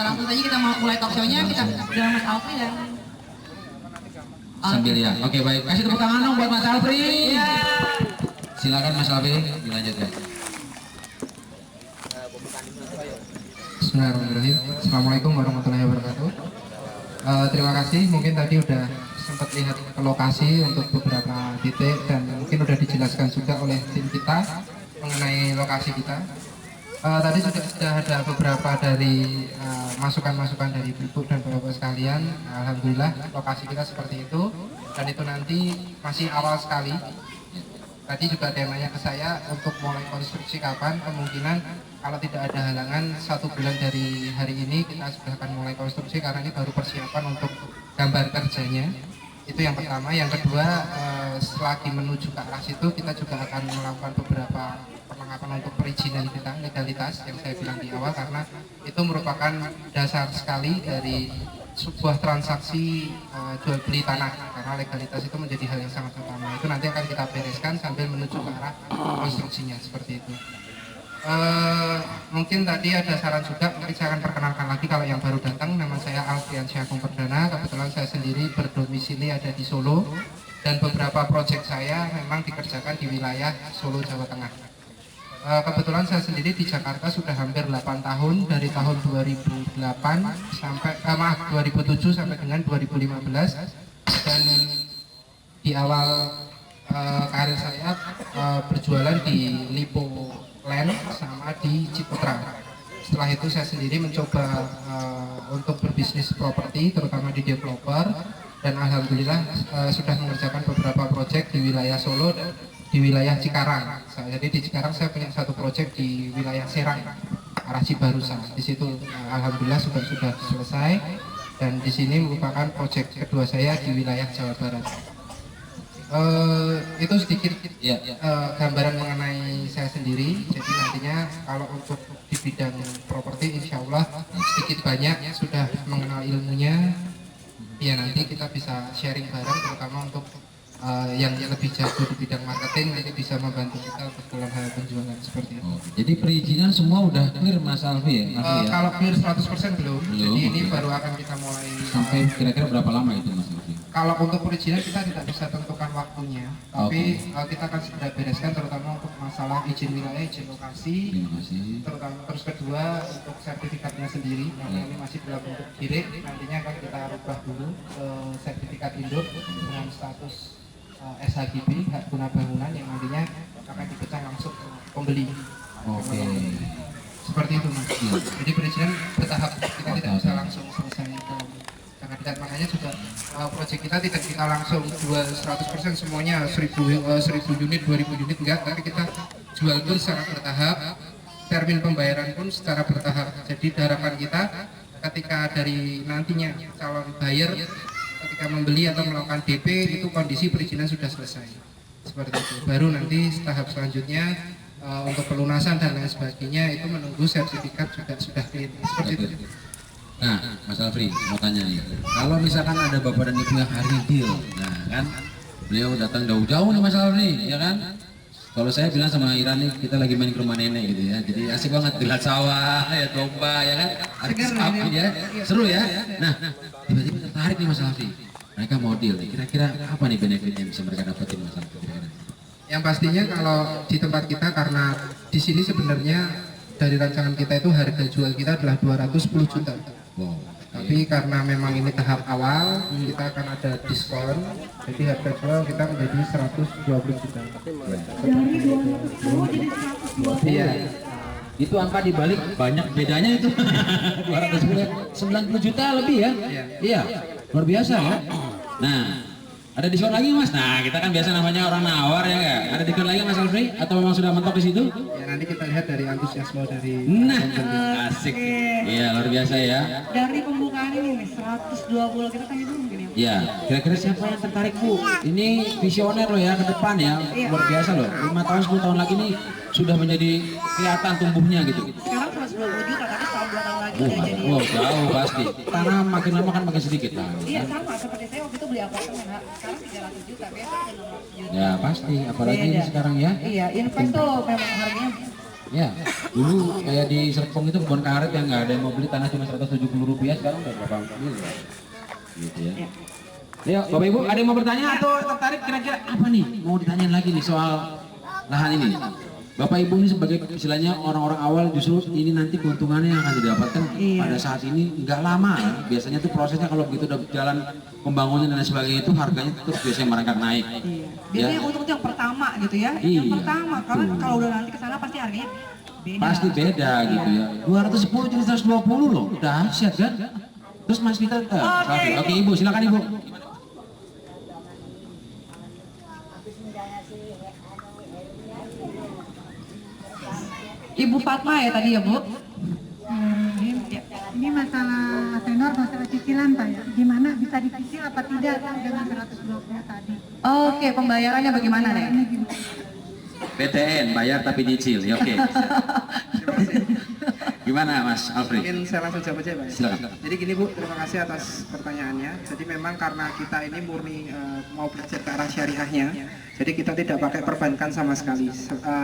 langsung saja kita mau mulai talk show-nya, kita dengan Mas Alfri dan sambil ya. Oke baik, kasih tepuk tangan dong buat Mas Alfri. Silakan Mas Alfri, dilanjutkan. Bismillahirrahmanirrahim. Assalamualaikum warahmatullahi wabarakatuh. Terima kasih, mungkin tadi udah sempat lihat ke lokasi untuk beberapa titik dan mungkin udah dijelaskan juga oleh tim kita mengenai lokasi kita. Tadi sudah ada beberapa dari masukan-masukan dari Ibu dan Bapak sekalian. Alhamdulillah lokasi kita seperti itu, dan itu nanti masih awal sekali. Tadi juga ada yang nanya ke saya untuk mulai konstruksi kapan. Kemungkinan kalau tidak ada halangan 1 bulan dari hari ini kita sudah akan mulai konstruksi, karena ini baru persiapan untuk gambar kerjanya. Itu yang pertama. Yang kedua, selagi menuju ke arah situ kita juga akan melakukan beberapa perlengkapan untuk perizinan kita, legalitas yang saya bilang di awal, karena itu merupakan dasar sekali dari sebuah transaksi jual beli tanah, karena legalitas itu menjadi hal yang sangat utama. Itu nanti akan kita bereskan sambil menuju ke arah konstruksinya, seperti itu. Mungkin tadi ada saran juga, mungkin saya akan perkenalkan lagi kalau yang baru datang. Nama saya Alfriansyah Agung Perdana. Kebetulan saya sendiri berdomisili ada di Solo, dan beberapa proyek saya memang dikerjakan di wilayah Solo, Jawa Tengah. Kebetulan saya sendiri di Jakarta sudah hampir 8 tahun, dari tahun 2008 sampai 2007 sampai dengan 2015, dan di awal karir saya berjualan di Lipo Land sama di Ciputra. Setelah itu saya sendiri mencoba untuk berbisnis properti, terutama di developer, dan alhamdulillah sudah mengerjakan beberapa proyek di wilayah Solo dan di wilayah Cikarang. Jadi di Cikarang saya punya satu proyek di wilayah Serang, arah Cibarusa. Di situ alhamdulillah sudah selesai, dan di sini merupakan proyek kedua saya di wilayah Jawa Barat. Itu sedikit gambaran mengenai saya sendiri. Jadi nantinya kalau untuk di bidang properti insya Allah sedikit banyak sudah mengenal ilmunya, ya nanti kita bisa sharing bareng, terutama untuk yang lebih jago di bidang marketing nanti bisa membantu kita untuk dalam hal penjualan seperti itu. Jadi perizinan semua udah clear Mas Alfi ya? Kalau clear 100% belum. Jadi ini baru akan kita mulai. Sampai kira-kira berapa lama itu Mas Alfi? Kalau untuk perizinan kita tidak bisa tentukan waktunya, tapi kita akan segera bereskan, terutama untuk masalah izin wilayah, izin lokasi, terutama. Terus kedua untuk sertifikatnya sendiri, ini masih dalam bentuk girik, nantinya akan kita rubah dulu ke sertifikat induk dengan status SHGB, hak guna bangunan, yang nantinya akan dipecah langsung ke pembeli. Seperti itu Mas. Jadi perizinan bertahap, kita tidak bisa langsung selesai sangat dekat, makanya juga proyek kita tidak kita langsung jual 100% semuanya 1000 unit, 2000 unit, enggak, tapi kita jual pun secara bertahap, termin pembayaran pun secara bertahap. Jadi harapan kita ketika dari nantinya calon buyer ketika membeli atau melakukan DP itu kondisi perizinan sudah selesai, seperti itu. Baru nanti tahap selanjutnya untuk pelunasan dan lain sebagainya itu menunggu sertifikat juga sudah clear, seperti itu. Nah, Mas Alfri mau tanya nih, kalau misalkan ada bapak dan ibu yang hari deal, nah kan beliau datang jauh-jauh nih Mas Alfri, ya kan? Kalau saya bilang sama Iran nih, kita lagi main ke rumah nenek gitu ya, jadi asik banget, lihat sawah, ya domba, ya kan? Artis api ya, seru ya. Nah, tiba-tiba tertarik nih Mas Alfri, mereka mau deal nih, kira-kira apa nih benefit yang bisa mereka dapetin Mas Alfri? Yang pastinya kalau di tempat kita, karena di sini sebenarnya dari rancangan kita itu harga jual kita adalah 210 juta. Tapi karena memang ini tahap awal, kita akan ada diskon, jadi harga jual kita menjadi 120 juta. Dari 210 jadi 120. Iya. Itu angka dibalik banyak bedanya itu. 210 90 juta lebih ya. Iya. Luar biasa ya. Nah, ada diskon lagi Mas? Nah, kita kan biasa namanya orang nawar ya nggak? Ada diskon lagi Mas Alfri? Atau memang sudah mentok di situ? Ya nanti kita lihat dari antusiasme dari. Nah, asik. Iya, luar biasa ya. Dari pembukaan ini nih 120 kita tanya dulu mungkin ya. Iya, kira-kira siapa yang tertarik Bu? Ini visioner loh ya ke depan ya, luar biasa loh. 5 tahun 10 tahun lagi nih sudah menjadi kelihatan tumbuhnya gitu. Sekarang 120 juta, tapi setahun 2 tahun lagi udah jadi. Wow, jauh pasti. Karena makin lama kan makin sedikit lah. Iya sama, seperti saya waktu itu beli apartemen, sekarang 300 juta, biasa 600 juta. Ya pasti, apalagi ini sekarang ya. Iya, invest tuh memang harganya. Ya, dulu kayak di Serpong itu kebun karet yang nggak ada yang mau beli tanah cuma 170 rupiah, sekarang udah berapa miliar. Gitu ya. Ayo, Bapak Ibu, ada yang mau bertanya atau tertarik kira-kira apa nih? Mau ditanyain lagi nih soal lahan ini. Bapak Ibu ini sebagai istilahnya orang-orang awal, justru ini nanti keuntungannya yang akan didapatkan pada saat ini nggak lama ya. Biasanya tuh prosesnya kalau begitu udah jalan pembangunan dan sebagainya itu harganya terus biasanya mereka naik. Biasanya untuk yang pertama gitu ya. Yang pertama, karena kalau udah nanti ke sana pasti harganya beda. Pasti beda gitu ya. 210 jadi 120 loh, dahsyat kan? Terus Mas kita, oke Ibu, silakan Ibu. Ibu Fatma ya tadi ya Bu? Ini masalah tenor, masalah cicilan Pak ya. Gimana bisa dicicil apa tidak dengan 120 tadi? Oke, pembayarannya bagaimana nih? PTN, bayar tapi nyicil, ya oke. Gimana Mas Alfred? Mungkin saya langsung jawab aja Pak. Silakan. Jadi gini Bu, terima kasih atas pertanyaannya. Jadi memang karena kita ini murni mau belajar ke arah syariahnya, jadi kita tidak pakai perbankan sama sekali.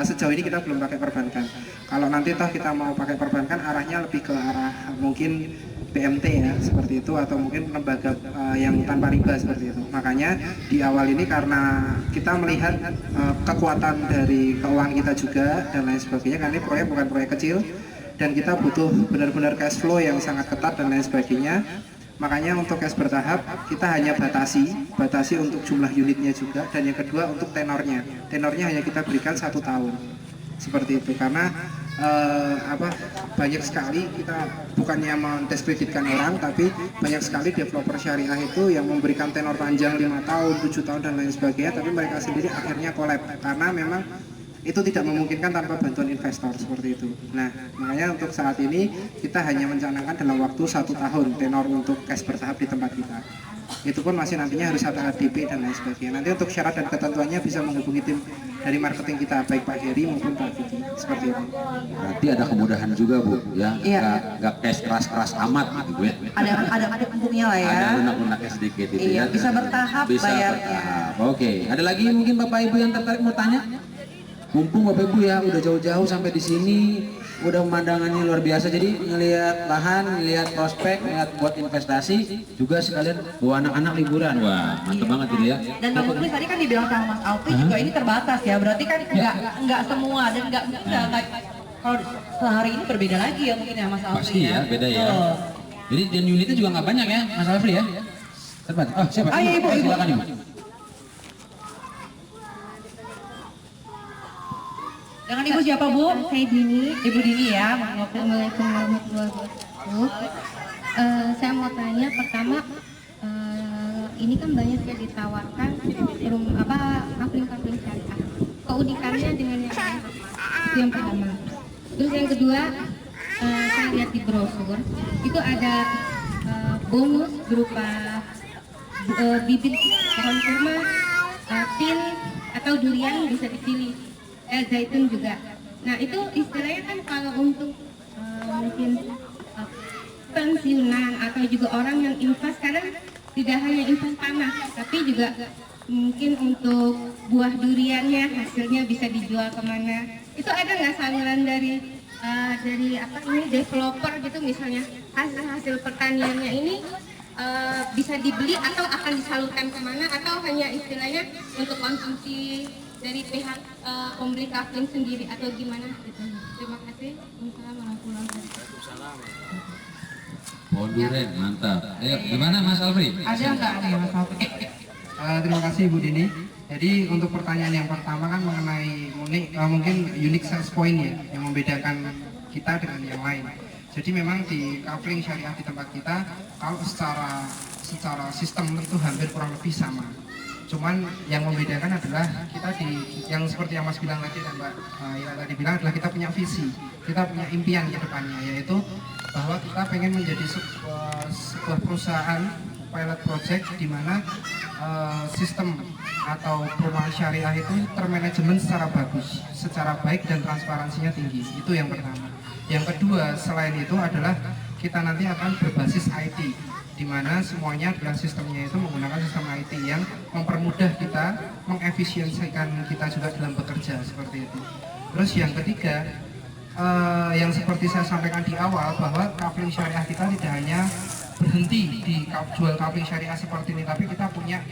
Sejauh ini kita belum pakai perbankan. Kalau nanti toh kita mau pakai perbankan, arahnya lebih ke arah mungkin BMT ya, seperti itu, atau mungkin lembaga yang tanpa riba seperti itu. Makanya di awal ini karena kita melihat kekuatan dari keuangan kita juga dan lain sebagainya, karena ini proyek bukan proyek kecil dan kita butuh benar-benar cash flow yang sangat ketat dan lain sebagainya. Makanya untuk cash bertahap kita hanya batasi untuk jumlah unitnya juga, dan yang kedua untuk tenornya hanya kita berikan 1 tahun seperti itu, karena banyak sekali kita bukannya mendiskreditkan orang, tapi banyak sekali developer syariah itu yang memberikan tenor panjang 5 tahun, 7 tahun dan lain sebagainya, tapi mereka sendiri akhirnya collab karena memang itu tidak memungkinkan tanpa bantuan investor seperti itu. Nah, makanya untuk saat ini kita hanya mencanangkan dalam waktu 1 tahun tenor untuk cash bertahap di tempat kita. Itu pun masih nantinya harus ada ADP dan lain sebagainya. Nanti untuk syarat dan ketentuannya bisa menghubungi tim dari marketing kita, baik Pak Heri maupun Pak Vicky, seperti itu. Berarti ada kemudahan juga Bu, ya? Iya. Nggak cash keras-keras amat gitu Bu ya? Ada untungnya lah ya. Ada lunak-lunaknya sedikit itu Iya, ya. bisa bertahap Bisa bayarnya. bertahap. Oke, ada lagi mungkin Bapak Ibu yang tertarik mau tanya? Mumpung Bapak Ibu ya udah jauh-jauh sampai di sini, udah pemandangannya luar biasa, jadi ngelihat lahan, ngelihat prospek, ngelihat buat investasi, juga sekalian bawa anak-anak liburan. Wah, mantep banget itu ya. Dan Bang Muklis tadi kan dibilang sama Mas Alfi juga ini terbatas ya, berarti kan nggak semua dan nggak kalau sehari ini berbeda lagi ya mungkin ya Mas Alfi. Pasti ya, beda ya. Jadi dan unitnya juga nggak banyak ya, Mas Alfri ya. Terbatas. Oh siapa? Iya, Ibu. Silakan Ibu. Dengan Ibu siapa Bu? Saya Dini. Ibu Dini ya. Assalamualaikum warahmatullahi wabarakatuh. Saya mau tanya pertama, ini kan banyak yang ditawarkan kapling syariah. Keunikannya dengan yang lain itu yang pertama. Terus yang kedua, saya lihat di brosur itu ada bonus berupa bibit pohon kurma, tin atau durian bisa dipilih. Zaitun juga. Nah itu istilahnya kan kalau untuk mungkin pensiunan atau juga orang yang invest, karena tidak hanya invest tanah, tapi juga mungkin untuk buah duriannya hasilnya bisa dijual kemana. Itu ada nggak saluran dari developer gitu, misalnya hasil pertaniannya ini bisa dibeli atau akan disalurkan kemana, atau hanya istilahnya untuk konsumsi dari pihak pembeli kapling sendiri atau gimana gitu. Terima kasih. Assalamualaikum warahmatullahi wabarakatuh. Pohon durian, mantap. Ayo, gimana Mas Alfri? Ada nggak nih Mas Alfi? Terima kasih Bu Dini. Jadi untuk pertanyaan yang pertama kan mengenai mungkin unique sales point ya, yang membedakan kita dengan yang lain. Jadi memang di kapling syariah di tempat kita, kalau secara sistem itu hampir kurang lebih sama. Cuman yang membedakan adalah kita yang seperti yang Mas bilang tadi dan Mbak yang tadi bilang adalah kita punya visi, kita punya impian ke depannya, yaitu bahwa kita pengen menjadi sebuah perusahaan pilot project di mana sistem atau perumahan syariah itu termanajemen secara bagus, secara baik dan transparansinya tinggi. Itu yang pertama. Yang kedua selain itu adalah kita nanti akan berbasis IT, di mana semuanya adalah sistemnya itu menggunakan sistem IT yang mempermudah kita, mengefisiensikan kita juga dalam bekerja seperti itu. Terus yang ketiga, yang seperti saya sampaikan di awal, bahwa kapling syariah kita tidak hanya berhenti di jual kapling syariah seperti ini, tapi kita punya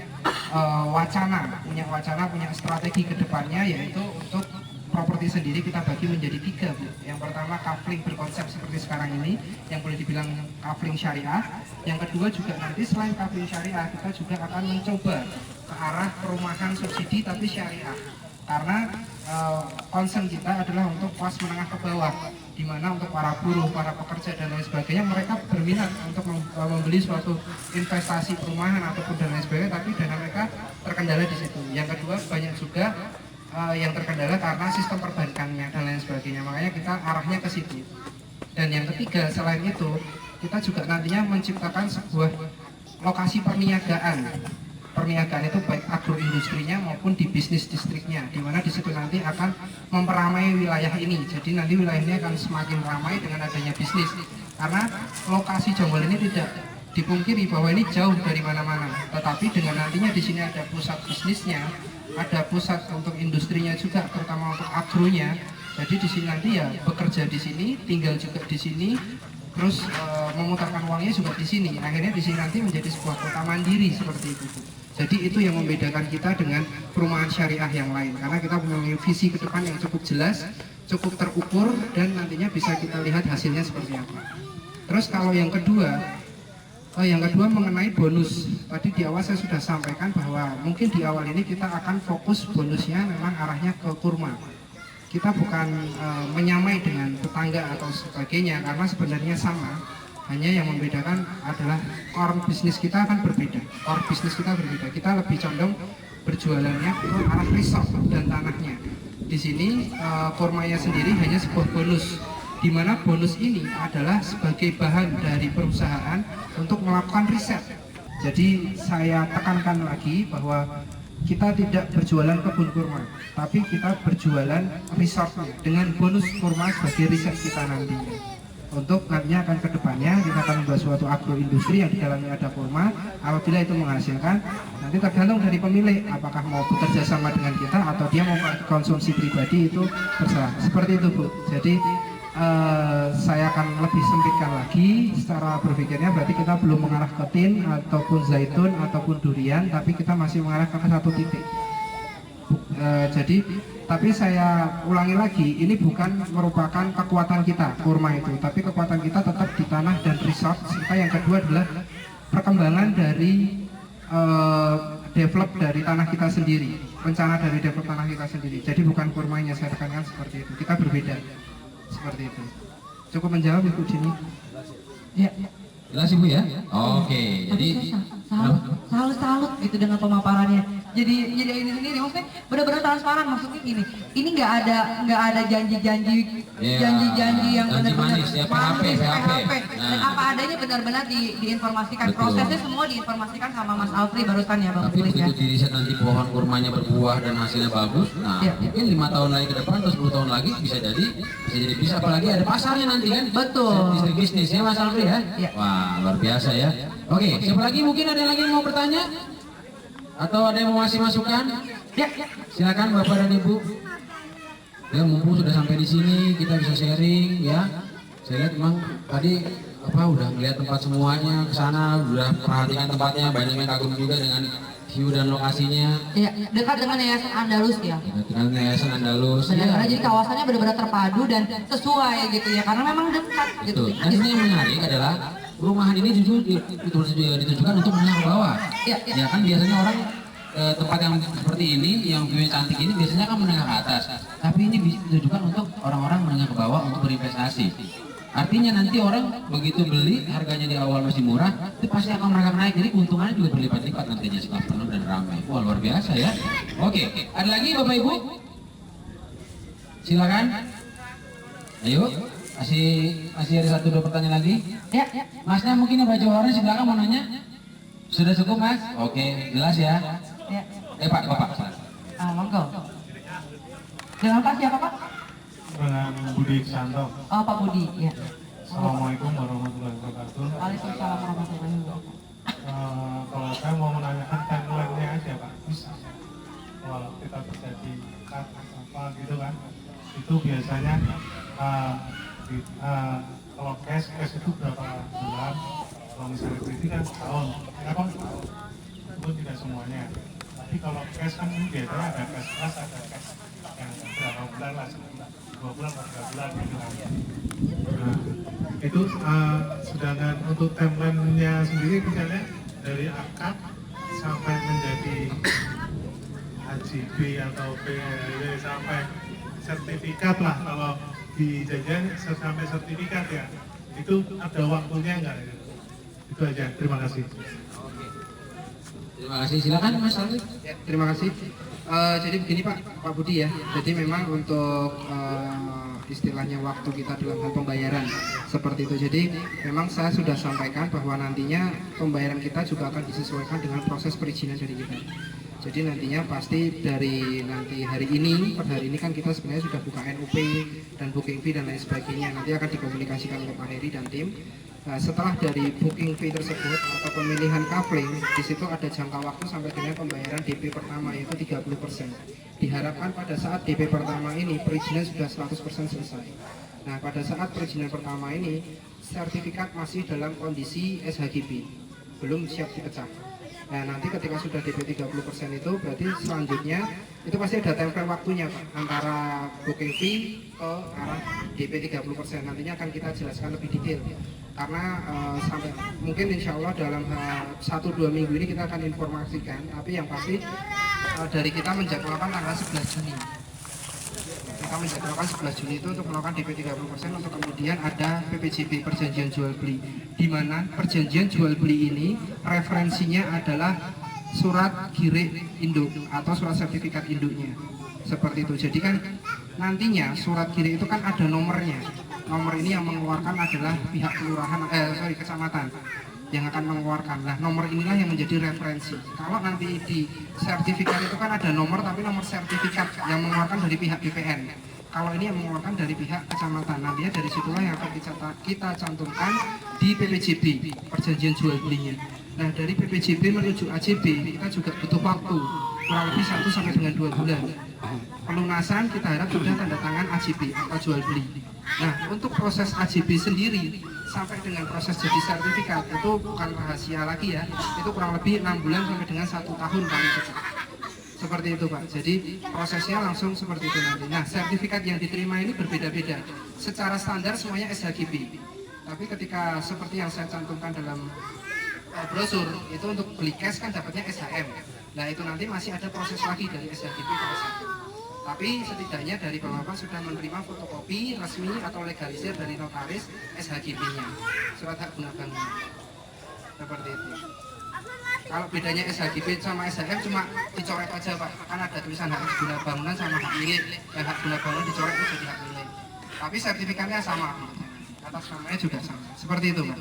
wacana, punya strategi ke depannya, yaitu untuk properti sendiri kita bagi menjadi 3 Bu. Yang pertama kapling berkonsep seperti sekarang ini, yang boleh dibilang kapling syariah. Yang kedua juga nanti selain kapling syariah, kita juga akan mencoba ke arah perumahan subsidi tapi syariah. Karena concern kita adalah untuk kelas menengah ke bawah, di mana untuk para buruh, para pekerja dan lain sebagainya, mereka berminat untuk membeli suatu investasi perumahan ataupun dan lain sebagainya, tapi dana mereka terkendala di situ. Yang kedua banyak juga yang terkendala karena sistem perbankannya dan lain sebagainya, makanya kita arahnya ke situ. Dan yang ketiga selain itu, kita juga nantinya menciptakan sebuah lokasi perniagaan itu baik agroindustrinya maupun di bisnis distriknya, di mana di situ nanti akan memperamai wilayah ini. Jadi nanti wilayah ini akan semakin ramai dengan adanya bisnis, karena lokasi Jonggol ini tidak dipungkiri bahwa ini jauh dari mana-mana, tetapi dengan nantinya di sini ada pusat bisnisnya, ada pusat untuk industrinya juga, terutama untuk agronya. Jadi di sini nanti ya bekerja di sini, tinggal juga di sini, terus memutarkan uangnya juga di sini. Akhirnya di sini nanti menjadi sebuah kota mandiri seperti itu. Jadi itu yang membedakan kita dengan perumahan syariah yang lain, karena kita punya visi ke depan yang cukup jelas, cukup terukur, dan nantinya bisa kita lihat hasilnya seperti apa. Terus kalau yang kedua, Yang kedua mengenai bonus. Tadi di awal saya sudah sampaikan bahwa mungkin di awal ini kita akan fokus bonusnya memang arahnya ke kurma. Kita bukan menyamai dengan tetangga atau sebagainya karena sebenarnya sama. Hanya yang membedakan adalah core bisnis kita akan berbeda. Core bisnis kita berbeda. Kita lebih condong berjualannya ke arah resort dan tanahnya. Di sini kurmanya sendiri hanya sebuah bonus, di mana bonus ini adalah sebagai bahan dari perusahaan untuk melakukan riset. Jadi saya tekankan lagi bahwa kita tidak berjualan kebun kurma, tapi kita berjualan resortnya dengan bonus kurma sebagai riset kita nantinya. Untuk nantinya akan kedepannya kita akan membuat suatu agroindustri yang di dalamnya ada kurma. Apabila itu menghasilkan, nanti tergantung dari pemilik apakah mau bekerja sama dengan kita atau dia mau konsumsi pribadi, itu terserah. Seperti itu Bu. Jadi saya akan lebih sempitkan lagi secara berpikirnya, berarti kita belum mengarah ke tin ataupun zaitun ataupun durian, tapi kita masih mengarah ke satu titik. Tapi saya ulangi lagi, ini bukan merupakan kekuatan kita kurma itu, tapi kekuatan kita tetap di tanah dan resort. Serta yang kedua adalah perkembangan dari develop dari tanah kita sendiri, rencana dari develop tanah kita sendiri. Jadi bukan kurmanya, saya tekankan seperti itu. Kita berbeda seperti itu. Cukup menjawab Ibu Dini? Ya. Jelas Ibu ya? Oke. Jadi salut gitu dengan pemaparannya. Jadi ini sendiri maksudnya benar-benar transparan. Maksudnya gini, ini nggak ada janji-janji yang benar-benar manis, PHP. Dan apa adanya benar-benar diinformasikan. Betul. Prosesnya semua diinformasikan sama Mas Alfri barusan ya Bang. Tapi begitu diriset nanti pohon kurmanya berbuah dan hasilnya bagus, nah mungkin 5 tahun lagi ke depan atau 10 tahun lagi bisa jadi apalagi ada pasarnya nanti kan. Betul. Distrik bisnis ya Mas Alfri ya. Wah luar biasa ya. Oke, siapa lagi mungkin ada lagi yang mau bertanya? Atau ada yang mau masih masukan? Ya, silakan Bapak dan Ibu. Ya mumpung sudah sampai di sini kita bisa sharing ya. Saya lihat memang tadi udah melihat tempat semuanya ke sana, udah perhatikan tempatnya, banyak yang kagum juga dengan view dan lokasinya. Iya, dekat dengan Yayasan Andalus ya. Dengan Yayasan Andalus. Benar-benar jadi kawasannya benar-benar terpadu dan sesuai gitu ya, karena memang dekat gitu. Dan ini yang menarik adalah perumahan ini ditujukan untuk menengah ke bawah. Ya kan biasanya orang tempat yang seperti ini, yang view cantik ini biasanya kan menengah ke atas. Tapi ini ditujukan untuk orang-orang menengah ke bawah untuk berinvestasi. Artinya nanti orang begitu beli, harganya di awal masih murah, itu pasti akan mereka naik. Jadi keuntungannya juga berlipat-lipat nantinya setelah penuh dan ramai. Wah luar biasa ya. Oke, ada lagi Bapak Ibu? Silakan. Ayo, masih ada 1-2 pertanyaan lagi. Ya. Masnya mungkin yang baju orange di belakang mau nanya. Sudah cukup Mas? Oke, jelas ya. Pak, Bapak. Monggo. Dengan Pak siapa Pak? Dengan Budi Santo. Oh Pak Budi, ya. Assalamualaikum warahmatullahi wabarakatuh. Waalaikumsalam warahmatullahi wabarakatuh. Kalau saya mau menanyakan timeline-nya aja Pak, bisa. Kalau kita bisa di cut apa gitu kan, itu biasanya kalau cash itu berapa bulan? Kalau misalnya kredit kan setahun, kenapa setahun? Itu tidak semuanya. Tapi kalau cash kan biasanya ada cash plus, ada cash yang berapa bulan lah, 2 bulan atau 3 bulan gitu kan. Nah, itu sedangkan untuk timeline-nya sendiri misalnya dari akad sampai menjadi HJB atau PHW sampai sertifikat lah, kalau di jajan sampai sertifikat ya, itu ada waktunya enggak? Itu aja, terima kasih. Terima kasih, silakan Mas Alwi. Ya, terima kasih. Jadi begini Pak Budi ya, jadi memang untuk istilahnya waktu kita dalam hal pembayaran seperti itu. Jadi memang saya sudah sampaikan bahwa nantinya pembayaran kita juga akan disesuaikan dengan proses perizinan dari kita. Jadi nantinya pasti dari nanti hari ini, per hari ini kan kita sebenarnya sudah buka NUP dan booking fee dan lain sebagainya. Nanti akan dikomunikasikan oleh Pak Heri dan tim. Nah, setelah dari booking fee tersebut atau pemilihan coupling, di situ ada jangka waktu sampai dengan pembayaran DP pertama yaitu 30%. Diharapkan pada saat DP pertama ini perizinan sudah 100% selesai. Nah, pada saat perizinan pertama ini sertifikat masih dalam kondisi SHGB, belum siap dipecah. Nah, nanti ketika sudah DP 30% itu berarti selanjutnya itu pasti ada template waktunya Pak, antara booking fee ke arah DP 30%. Nantinya akan kita jelaskan lebih detail karena sampai mungkin insya Allah dalam 1-2 minggu ini kita akan informasikan, tapi yang pasti dari kita menjadwalkan tanggal 11 Juni. Kita menjadwalkan 11 Juni itu untuk melakukan DP 30%, untuk kemudian ada PPJB, perjanjian jual beli, di mana perjanjian jual beli ini referensinya adalah surat girik induk atau surat sertifikat induknya, seperti itu. Jadi kan nantinya surat girik itu kan ada nomornya. Nomor ini yang mengeluarkan adalah pihak kelurahan, kecamatan yang akan mengeluarkan. Nah, nomor inilah yang menjadi referensi. Kalau nanti di sertifikat itu kan ada nomor, tapi nomor sertifikat yang mengeluarkan dari pihak BPN. Kalau ini yang mengeluarkan dari pihak kecamatan, nantinya dari situlah yang akan kita cantumkan di PPJB, perjanjian jual belinya. Nah, dari PPJB menuju AJB kita juga butuh waktu kurang lebih 1 sampai dengan 2 bulan. Pelunasan kita harap sudah tanda tangan AJB atau jual beli. Nah, untuk proses AJB sendiri sampai dengan proses jadi sertifikat itu bukan rahasia lagi ya, itu kurang lebih 6 bulan sampai dengan 1 tahun paling cepat. Seperti itu Pak, jadi prosesnya langsung seperti itu nanti. Nah, sertifikat yang diterima ini berbeda-beda. Secara standar semuanya SHGB, tapi ketika seperti yang saya cantumkan dalam brosur, itu untuk beli cash kan dapatnya SHM. Nah, itu nanti masih ada proses lagi dari SHGB ke SHM. Tapi setidaknya dari Bapak sudah menerima fotokopi resmi atau legalisir dari notaris SHGB-nya, surat hak guna bangunan. Seperti itu. Kalau bedanya SHGB sama SHM cuma dicoret aja Pak, kan ada tulisan hak guna bangunan sama hak milik. Yang hak guna bangunan dicoret itu jadi hak milik. Tapi sertifikatnya sama, atas namanya juga sama. Seperti itu Pak.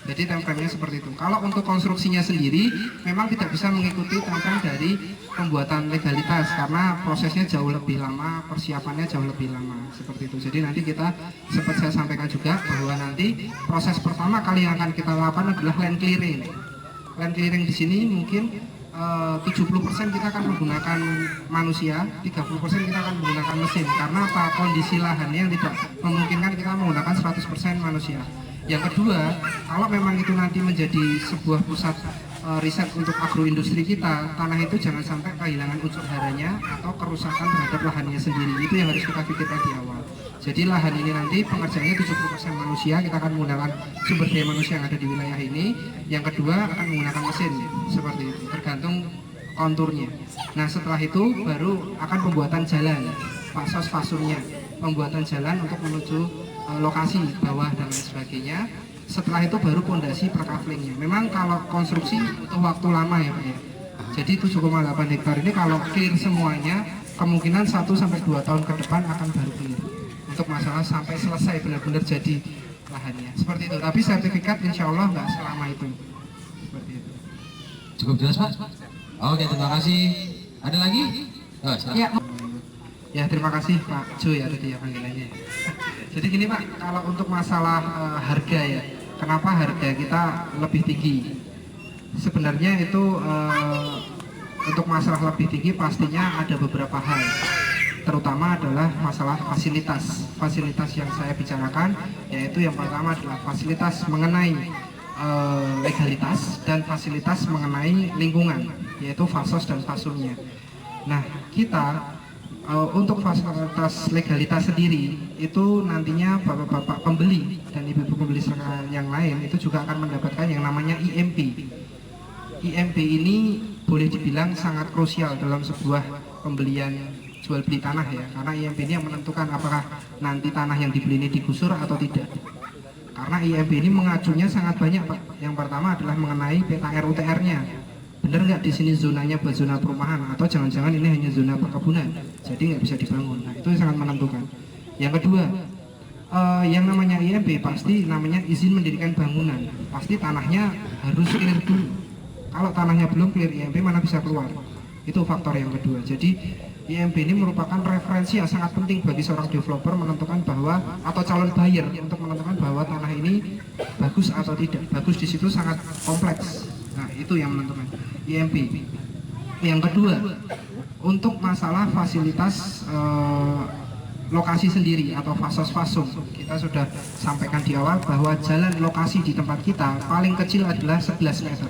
Jadi template-nya seperti itu. Kalau untuk konstruksinya sendiri memang tidak bisa mengikuti template dari pembuatan legalitas karena prosesnya jauh lebih lama, persiapannya jauh lebih lama, seperti itu. Jadi nanti kita seperti saya sampaikan juga bahwa nanti proses pertama kali yang akan kita lakukan adalah land clearing. Land clearing di sini mungkin 70% kita akan menggunakan manusia, 30% kita akan menggunakan mesin karena apa? Kondisi lahannya yang tidak memungkinkan kita menggunakan 100% manusia. Yang kedua, kalau memang itu nanti menjadi sebuah pusat riset untuk agroindustri kita, tanah itu jangan sampai kehilangan unsur haranya atau kerusakan terhadap lahannya sendiri. Itu yang harus kita pikirkan di awal. Jadi lahan ini nanti pengerjaannya 70% manusia, kita akan menggunakan sumber daya manusia yang ada di wilayah ini. Yang kedua akan menggunakan mesin, seperti itu, tergantung konturnya. Nah, setelah itu baru akan pembuatan jalan, fasos-fasurnya, pembuatan jalan untuk menuju lokasi bawah dan lain sebagainya. Setelah itu baru pondasi perkaflingnya. Memang kalau konstruksi butuh waktu lama ya Pak ya. Jadi 7,8 hektar ini kalau clear semuanya kemungkinan 1-2 tahun ke depan akan baru clear. Untuk masalah sampai selesai benar-benar jadi lahannya. Seperti itu. Tapi sertifikat insya Allah nggak selama itu. Seperti itu. Cukup jelas Pak? Oke, terima kasih. Ada lagi? Oh, ya terima kasih Pak Jo ya tadi ya panggilannya. Jadi gini Pak, kalau untuk masalah harga ya, kenapa harga kita lebih tinggi? Sebenarnya itu untuk masalah lebih tinggi pastinya ada beberapa hal, terutama adalah masalah fasilitas. Fasilitas yang saya bicarakan yaitu yang pertama adalah fasilitas mengenai legalitas dan fasilitas mengenai lingkungan, yaitu fasos dan fasurnya. Nah, kita untuk fasilitas legalitas sendiri itu nantinya bapak-bapak pembeli dan ibu-ibu pembeli yang lain itu juga akan mendapatkan yang namanya IMP. IMP ini boleh dibilang sangat krusial dalam sebuah pembelian jual beli tanah ya, karena IMP ini yang menentukan apakah nanti tanah yang dibeli ini digusur atau tidak. Karena IMP ini mengacunya sangat banyak Pak. Yang pertama adalah mengenai peta RUTR-nya. Benar nggak di sini zonanya buat zona perumahan atau jangan-jangan ini hanya zona perkebunan, jadi nggak bisa dibangun. Nah, itu sangat menentukan. Yang kedua, yang namanya IMP pasti namanya izin mendirikan bangunan. Pasti tanahnya harus clear dulu. Kalau tanahnya belum clear IMP mana bisa keluar. Itu faktor yang kedua. Jadi IMP ini merupakan referensi yang sangat penting bagi seorang developer menentukan bahwa atau calon buyer untuk menentukan bahwa tanah ini bagus atau tidak. Bagus di situ sangat kompleks. Nah, itu yang menentukan IMP. Yang kedua, untuk masalah fasilitas lokasi sendiri atau fasos-fasum, kita sudah sampaikan di awal bahwa jalan lokasi di tempat kita paling kecil adalah 11 meter,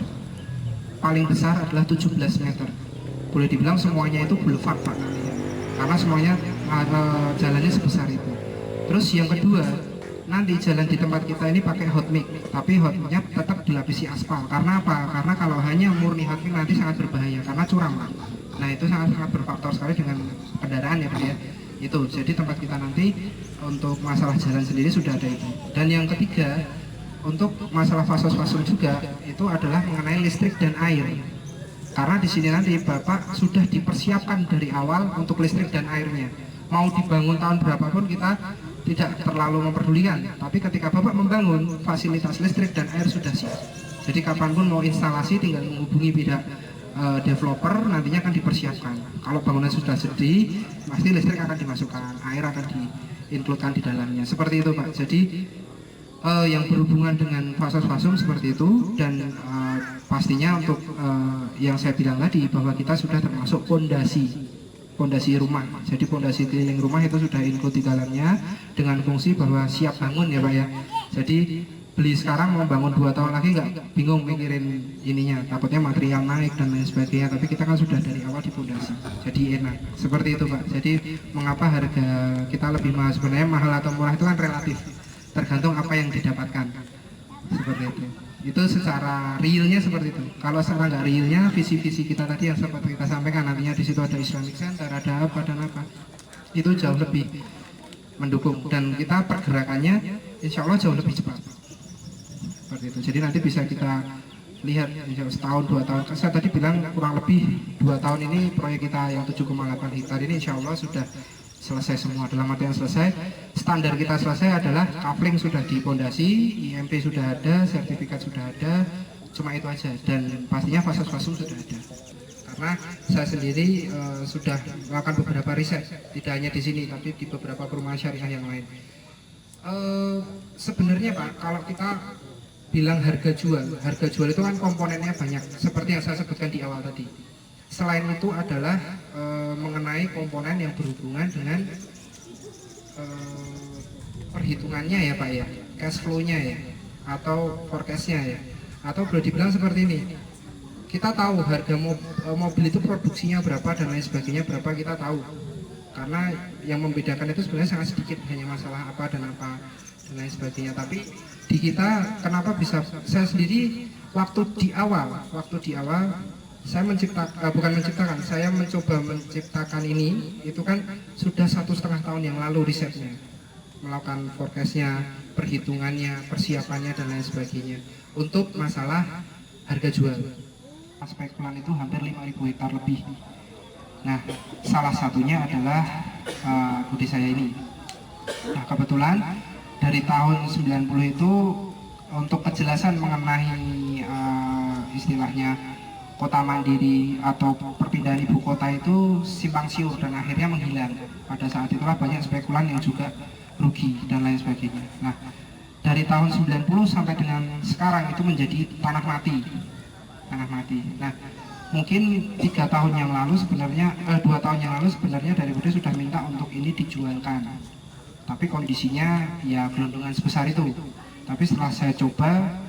paling besar adalah 17 meter. Boleh dibilang semuanya itu boulevard Pak, karena semuanya jalannya sebesar itu. Terus yang kedua, nanti jalan di tempat kita ini pakai hot mix, tapi hot mixnya tetap dilapisi aspal. Karena apa? Karena kalau hanya murni hot mix nanti sangat berbahaya karena curam. Nah itu sangat berfaktor sekali dengan kendaraan ya Pak ya. Itu jadi tempat kita nanti untuk masalah jalan sendiri sudah ada itu. Dan yang ketiga untuk masalah fasos-fasum juga itu adalah mengenai listrik dan air. Karena di sini nanti Bapak sudah dipersiapkan dari awal untuk listrik dan airnya. Mau dibangun tahun berapapun kita tidak terlalu memperdulikan. Tapi ketika Bapak membangun, fasilitas listrik dan air sudah siap. Jadi kapanpun mau instalasi tinggal menghubungi pihak developer, nantinya akan dipersiapkan. Kalau bangunan sudah jadi, pasti listrik akan dimasukkan, air akan diinkludkan di dalamnya. Seperti itu Pak. Jadi yang berhubungan dengan fasos-fasum seperti itu, dan pastinya untuk yang saya bilang tadi bahwa kita sudah termasuk pondasi rumah. Jadi pondasi keliling rumah itu sudah include di dalamnya dengan fungsi bahwa siap bangun ya Pak ya. Jadi beli sekarang mau bangun 2 tahun lagi nggak bingung mikirin ininya, takutnya material naik dan lain sebagainya. Tapi kita kan sudah dari awal di pondasi, jadi enak. Seperti itu Pak. Jadi mengapa harga kita lebih mahal? Sebenarnya mahal atau murah itu kan relatif, tergantung apa yang didapatkan. Seperti itu. Itu secara realnya seperti itu. Kalau secara nggak realnya, visi-visi kita tadi yang seperti kita sampaikan, nantinya di situ ada Islamic Center, ada apa dan apa, itu jauh lebih mendukung dan kita pergerakannya insya Allah jauh lebih cepat. Seperti itu. Jadi nanti bisa kita lihat setahun 2 tahun. Saya tadi bilang kurang lebih 2 tahun ini proyek kita yang 7,8 hektar ini insya Allah sudah selesai semua. Dalam artian selesai, standar kita selesai adalah coupling sudah di pondasi, IMP sudah ada, sertifikat sudah ada, cuma itu aja. Dan pastinya fasos-fasum sudah ada. Karena saya sendiri sudah melakukan beberapa riset, tidak hanya di sini tapi di beberapa perumahan syariah yang lain. Sebenarnya Pak, kalau kita bilang harga jual itu kan komponennya banyak, seperti yang saya sebutkan di awal tadi. Selain itu adalah mengenai komponen yang berhubungan dengan perhitungannya ya Pak ya, cash flow-nya ya, atau forecast-nya ya, atau boleh dibilang seperti ini. Kita tahu harga mobil itu produksinya berapa dan lain sebagainya berapa, kita tahu. Karena yang membedakan itu sebenarnya sangat sedikit, hanya masalah apa dan lain sebagainya. Tapi di kita kenapa bisa, saya sendiri waktu di awal saya saya mencoba menciptakan ini, itu kan sudah 1,5 tahun yang lalu risetnya, melakukan forecastnya, perhitungannya, persiapannya dan lain sebagainya untuk masalah harga jual. Spekulan itu hampir 5.000 hektar lebih. Nah, salah satunya adalah budi saya ini. Nah, kebetulan dari tahun 90 itu untuk kejelasan mengenai istilahnya kota mandiri atau perpindahan ibu kota itu simpang siur dan akhirnya menghilang. Pada saat itulah banyak spekulan yang juga rugi dan lain sebagainya. Nah, dari tahun 90 sampai dengan sekarang itu menjadi tanah mati. Nah, mungkin 3 tahun yang lalu sebenarnya 2 tahun yang lalu sebenarnya dari Budi sudah minta untuk ini dijualkan. Tapi kondisinya ya gelondongan sebesar itu. Tapi setelah saya coba,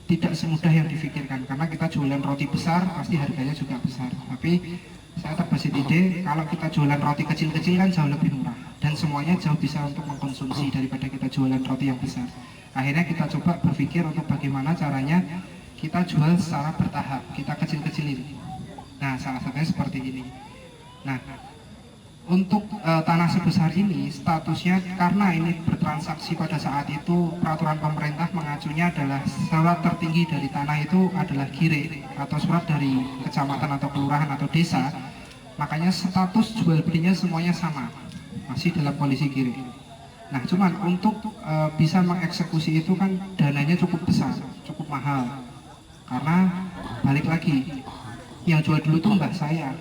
tidak semudah yang difikirkan, karena kita jualan roti besar pasti harganya juga besar. Tapi saya terbesit ide kalau kita jualan roti kecil-kecil kan jauh lebih murah dan semuanya jauh bisa untuk mengkonsumsi daripada kita jualan roti yang besar. Akhirnya kita coba berpikir untuk bagaimana caranya kita jual secara bertahap, kita kecil-kecilin. Nah, salah satunya seperti ini. Nah, untuk tanah sebesar ini statusnya, karena ini bertransaksi pada saat itu, peraturan pemerintah mengacunya adalah surat tertinggi dari tanah itu adalah gire atau surat dari kecamatan atau kelurahan atau desa. Makanya status jual belinya semuanya sama, masih dalam kondisi gire. Nah, cuman untuk bisa mengeksekusi itu kan dananya cukup besar, cukup mahal. Karena balik lagi, yang jual dulu tuh mbak saya.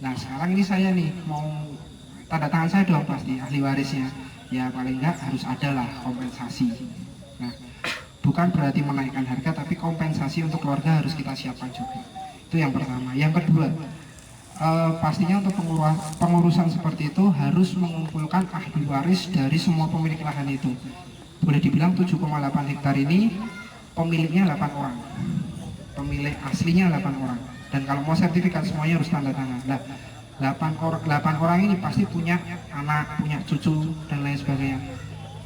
Nah, sekarang ini saya nih mau tanda tangan saya dong, pasti ahli warisnya. Ya paling enggak harus ada lah kompensasi. Nah, bukan berarti menaikkan harga, tapi kompensasi untuk keluarga harus kita siapkan juga. Itu yang pertama. Yang kedua, pastinya untuk pengurusan seperti itu harus mengumpulkan ahli waris dari semua pemilik lahan itu. Boleh dibilang 7,8 hektar ini pemiliknya 8 orang, pemilik aslinya 8 orang. Dan kalau mau sertifikat semuanya harus tanda tangan. Nah, 8 orang ini pasti punya anak, punya cucu dan lain sebagainya.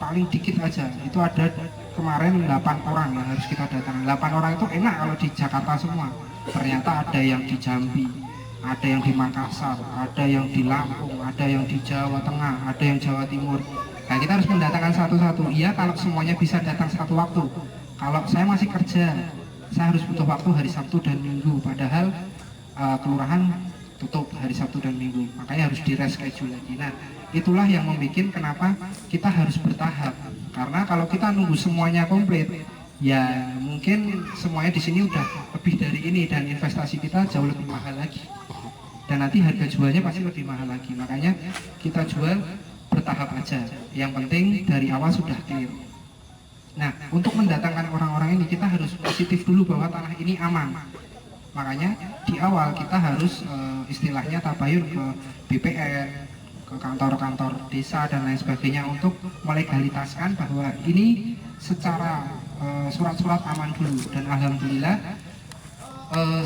paling dikit aja. Itu ada kemarin 8 orang yang harus kita datang. 8 orang itu enak kalau di Jakarta semua. Ternyata ada yang di Jambi, ada yang di Makassar, ada yang di Lampung, ada yang di Jawa Tengah, ada yang Jawa Timur. Nah, kita harus mendatangkan satu-satu. Iya, kalau semuanya bisa datang satu waktu. Kalau saya masih kerja, saya harus butuh waktu hari Sabtu dan Minggu. Padahal kelurahan tutup hari Sabtu dan Minggu. Makanya harus di reschedule lagi. Nah, itulah yang membuat kenapa kita harus bertahap. Karena kalau kita nunggu semuanya komplit, ya mungkin semuanya di sini udah lebih dari ini dan investasi kita jauh lebih mahal lagi. Dan nanti harga jualnya pasti lebih mahal lagi. Makanya kita jual bertahap aja. Yang penting dari awal sudah clear. Nah, untuk mendatangkan orang-orang ini kita harus positif dulu bahwa tanah ini aman. Makanya di awal kita harus istilahnya tabayun ke BPN, ke kantor-kantor desa dan lain sebagainya untuk melegalitaskan bahwa ini secara surat-surat aman dulu. Dan alhamdulillah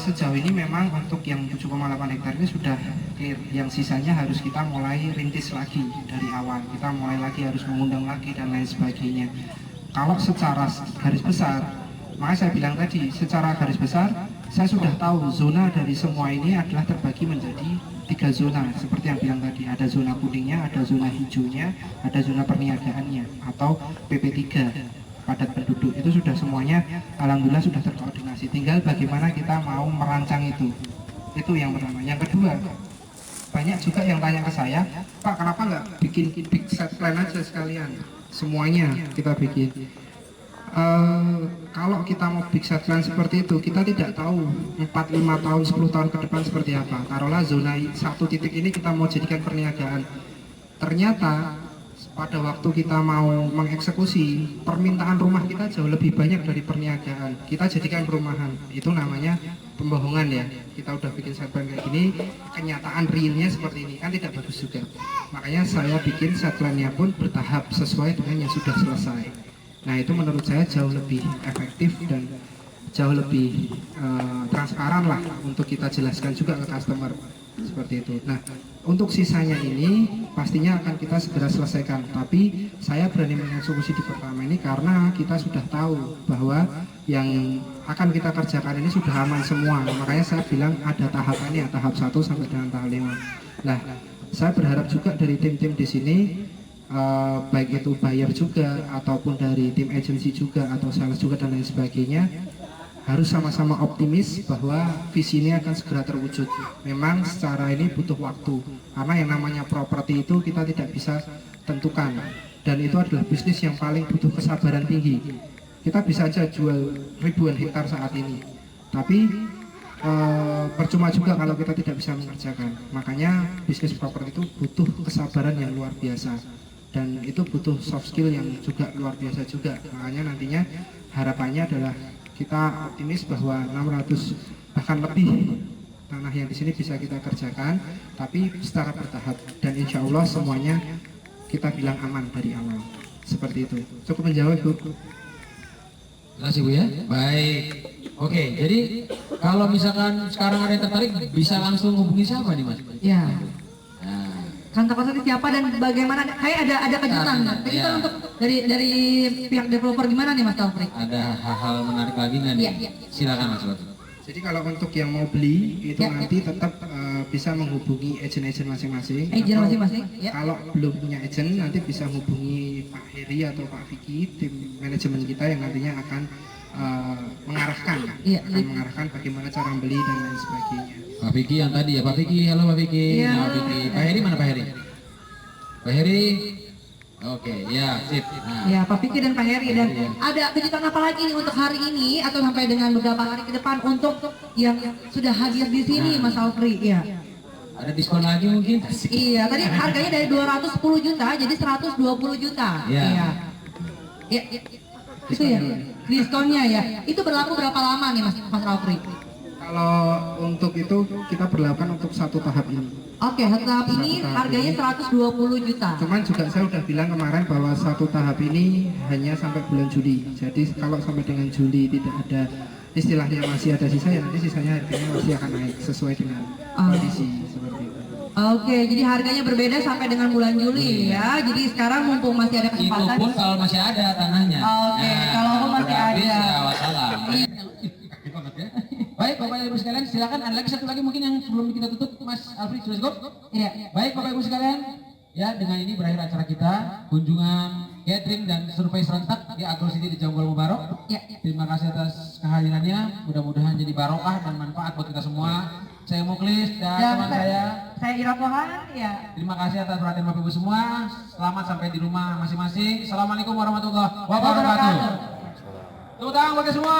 sejauh ini memang untuk yang 7,8 hektar ini sudah clear. Yang sisanya harus kita mulai rintis lagi dari awal. Kita mulai lagi harus mengundang lagi dan lain sebagainya. Kalau secara garis besar, makanya saya bilang tadi, secara garis besar saya sudah tahu zona dari semua ini adalah terbagi menjadi 3 zona. Seperti yang bilang tadi, ada zona kuningnya, ada zona hijaunya, ada zona perniagaannya atau PP3 padat penduduk. Itu sudah semuanya alhamdulillah sudah terkoordinasi. Tinggal bagaimana kita mau merancang itu. Itu yang pertama. Yang kedua, banyak juga yang tanya ke saya, Pak, kenapa nggak bikin big set plan aja sekalian? Semuanya kita bikin. Kalau kita mau big set plan seperti itu, kita tidak tahu 4, 5 tahun, 10 tahun ke depan seperti apa. Taruhlah zona 1 titik ini kita mau jadikan perniagaan. Ternyata pada waktu kita mau mengeksekusi, permintaan rumah kita jauh lebih banyak dari perniagaan. Kita jadikan perumahan. Itu namanya pembohongan ya. Kita udah bikin set plan kayak gini, kenyataan realnya seperti ini, kan tidak bagus juga. Makanya saya bikin set plan-nya pun bertahap sesuai dengan yang sudah selesai. Nah, itu menurut saya jauh lebih efektif dan jauh lebih transparan lah untuk kita jelaskan juga ke customer seperti itu. Nah, untuk sisanya ini pastinya akan kita segera selesaikan, tapi saya berani mengeksekusi di pertama ini karena kita sudah tahu bahwa yang akan kita kerjakan ini sudah aman semua. Makanya saya bilang ada tahapannya, tahap 1 sampai dengan tahap 5. Nah, saya berharap juga dari tim-tim di sini, baik itu buyer juga ataupun dari tim agency juga atau sales juga dan lain sebagainya, harus sama-sama optimis bahwa visi ini akan segera terwujud. Memang secara ini butuh waktu, karena yang namanya properti itu kita tidak bisa tentukan, dan itu adalah bisnis yang paling butuh kesabaran tinggi. Kita bisa aja jual ribuan hektar saat ini, tapi percuma juga kalau kita tidak bisa mengerjakan. Makanya bisnis properti itu butuh kesabaran yang luar biasa, dan itu butuh soft skill yang juga luar biasa juga. Makanya nantinya harapannya adalah kita optimis bahwa 600 bahkan lebih tanah yang di sini bisa kita kerjakan, tapi secara bertahap, dan insya Allah semuanya kita bilang aman dari awal. Seperti itu. Cukup menjawab, Bu? Terima kasih, Bu ya. Baik. Oke, jadi kalau misalkan sekarang ada yang tertarik bisa langsung hubungi siapa nih, Mas? Ya. Kantor pos siapa dan bagaimana? Kayak ada kejutan. Jadi kan untuk dari pihak developer gimana nih, Mas Taufik? Ada hal-hal menarik lagi nggak nih? Iya. Silakan Mas. Jadi kalau untuk yang mau beli itu nanti tetap bisa menghubungi agent-agent masing-masing. Agent masing-masing. Kalau belum punya agent nanti bisa hubungi Pak Heri atau Pak Vicky, tim manajemen kita yang nantinya akan mengarahkan bagaimana cara beli dan lain sebagainya. Pak Vicky yang tadi ya, Pak Vicky, halo Pak Vicky. Ya. Pak Vicky. Pak Heri mana Pak Heri? Pak Heri. Oke, ya, sip. Nah. Ya, Pak Vicky dan Pak Heri, dan ada kejutan apa lagi nih untuk hari ini atau sampai dengan beberapa hari ke depan untuk yang sudah hadir di sini, Mas Alfri? Ya. Ada diskon lagi mungkin? Iya, tadi harganya dari 210 juta jadi 120 juta. Iya. Ya. Itu ya, diskonnya ya. Itu berlaku berapa lama nih Mas Alfri? Kalau untuk itu kita berlakukan untuk 1 tahap ini. Oke, 1 tahap ini harganya 120 juta. Cuman juga saya udah bilang kemarin bahwa 1 tahap ini hanya sampai bulan Juli. Jadi kalau sampai dengan Juli tidak ada istilahnya masih ada sisa, ya nanti sisanya harganya masih akan naik sesuai dengan kondisi seperti itu. Oke, jadi harganya berbeda sampai dengan bulan Juli ya. Jadi sekarang mumpung masih ada kesempatan. Itu pun kalau masih ada tanahnya. Oke, kalau masih ada. Ya, wassalam. Baik Bapak Ibu sekalian, silakan ada lagi satu lagi mungkin yang sebelum kita tutup, Mas Alfred sudah cukup? Iya. Baik Bapak Ibu sekalian, ya dengan ini berakhir acara kita, kunjungan gathering dan survei serentak di Agro City di Jonggol Mubarok. Ya. Terima kasih atas kehadirannya, mudah-mudahan jadi barokah dan manfaat buat kita semua. Saya Muklis dan teman saya Ira Pohan. Ya. Terima kasih atas perhatian Bapak Ibu semua. Selamat sampai di rumah masing-masing. Assalamualaikum warahmatullahi wabarakatuh. Tepuk tangan bagi semua.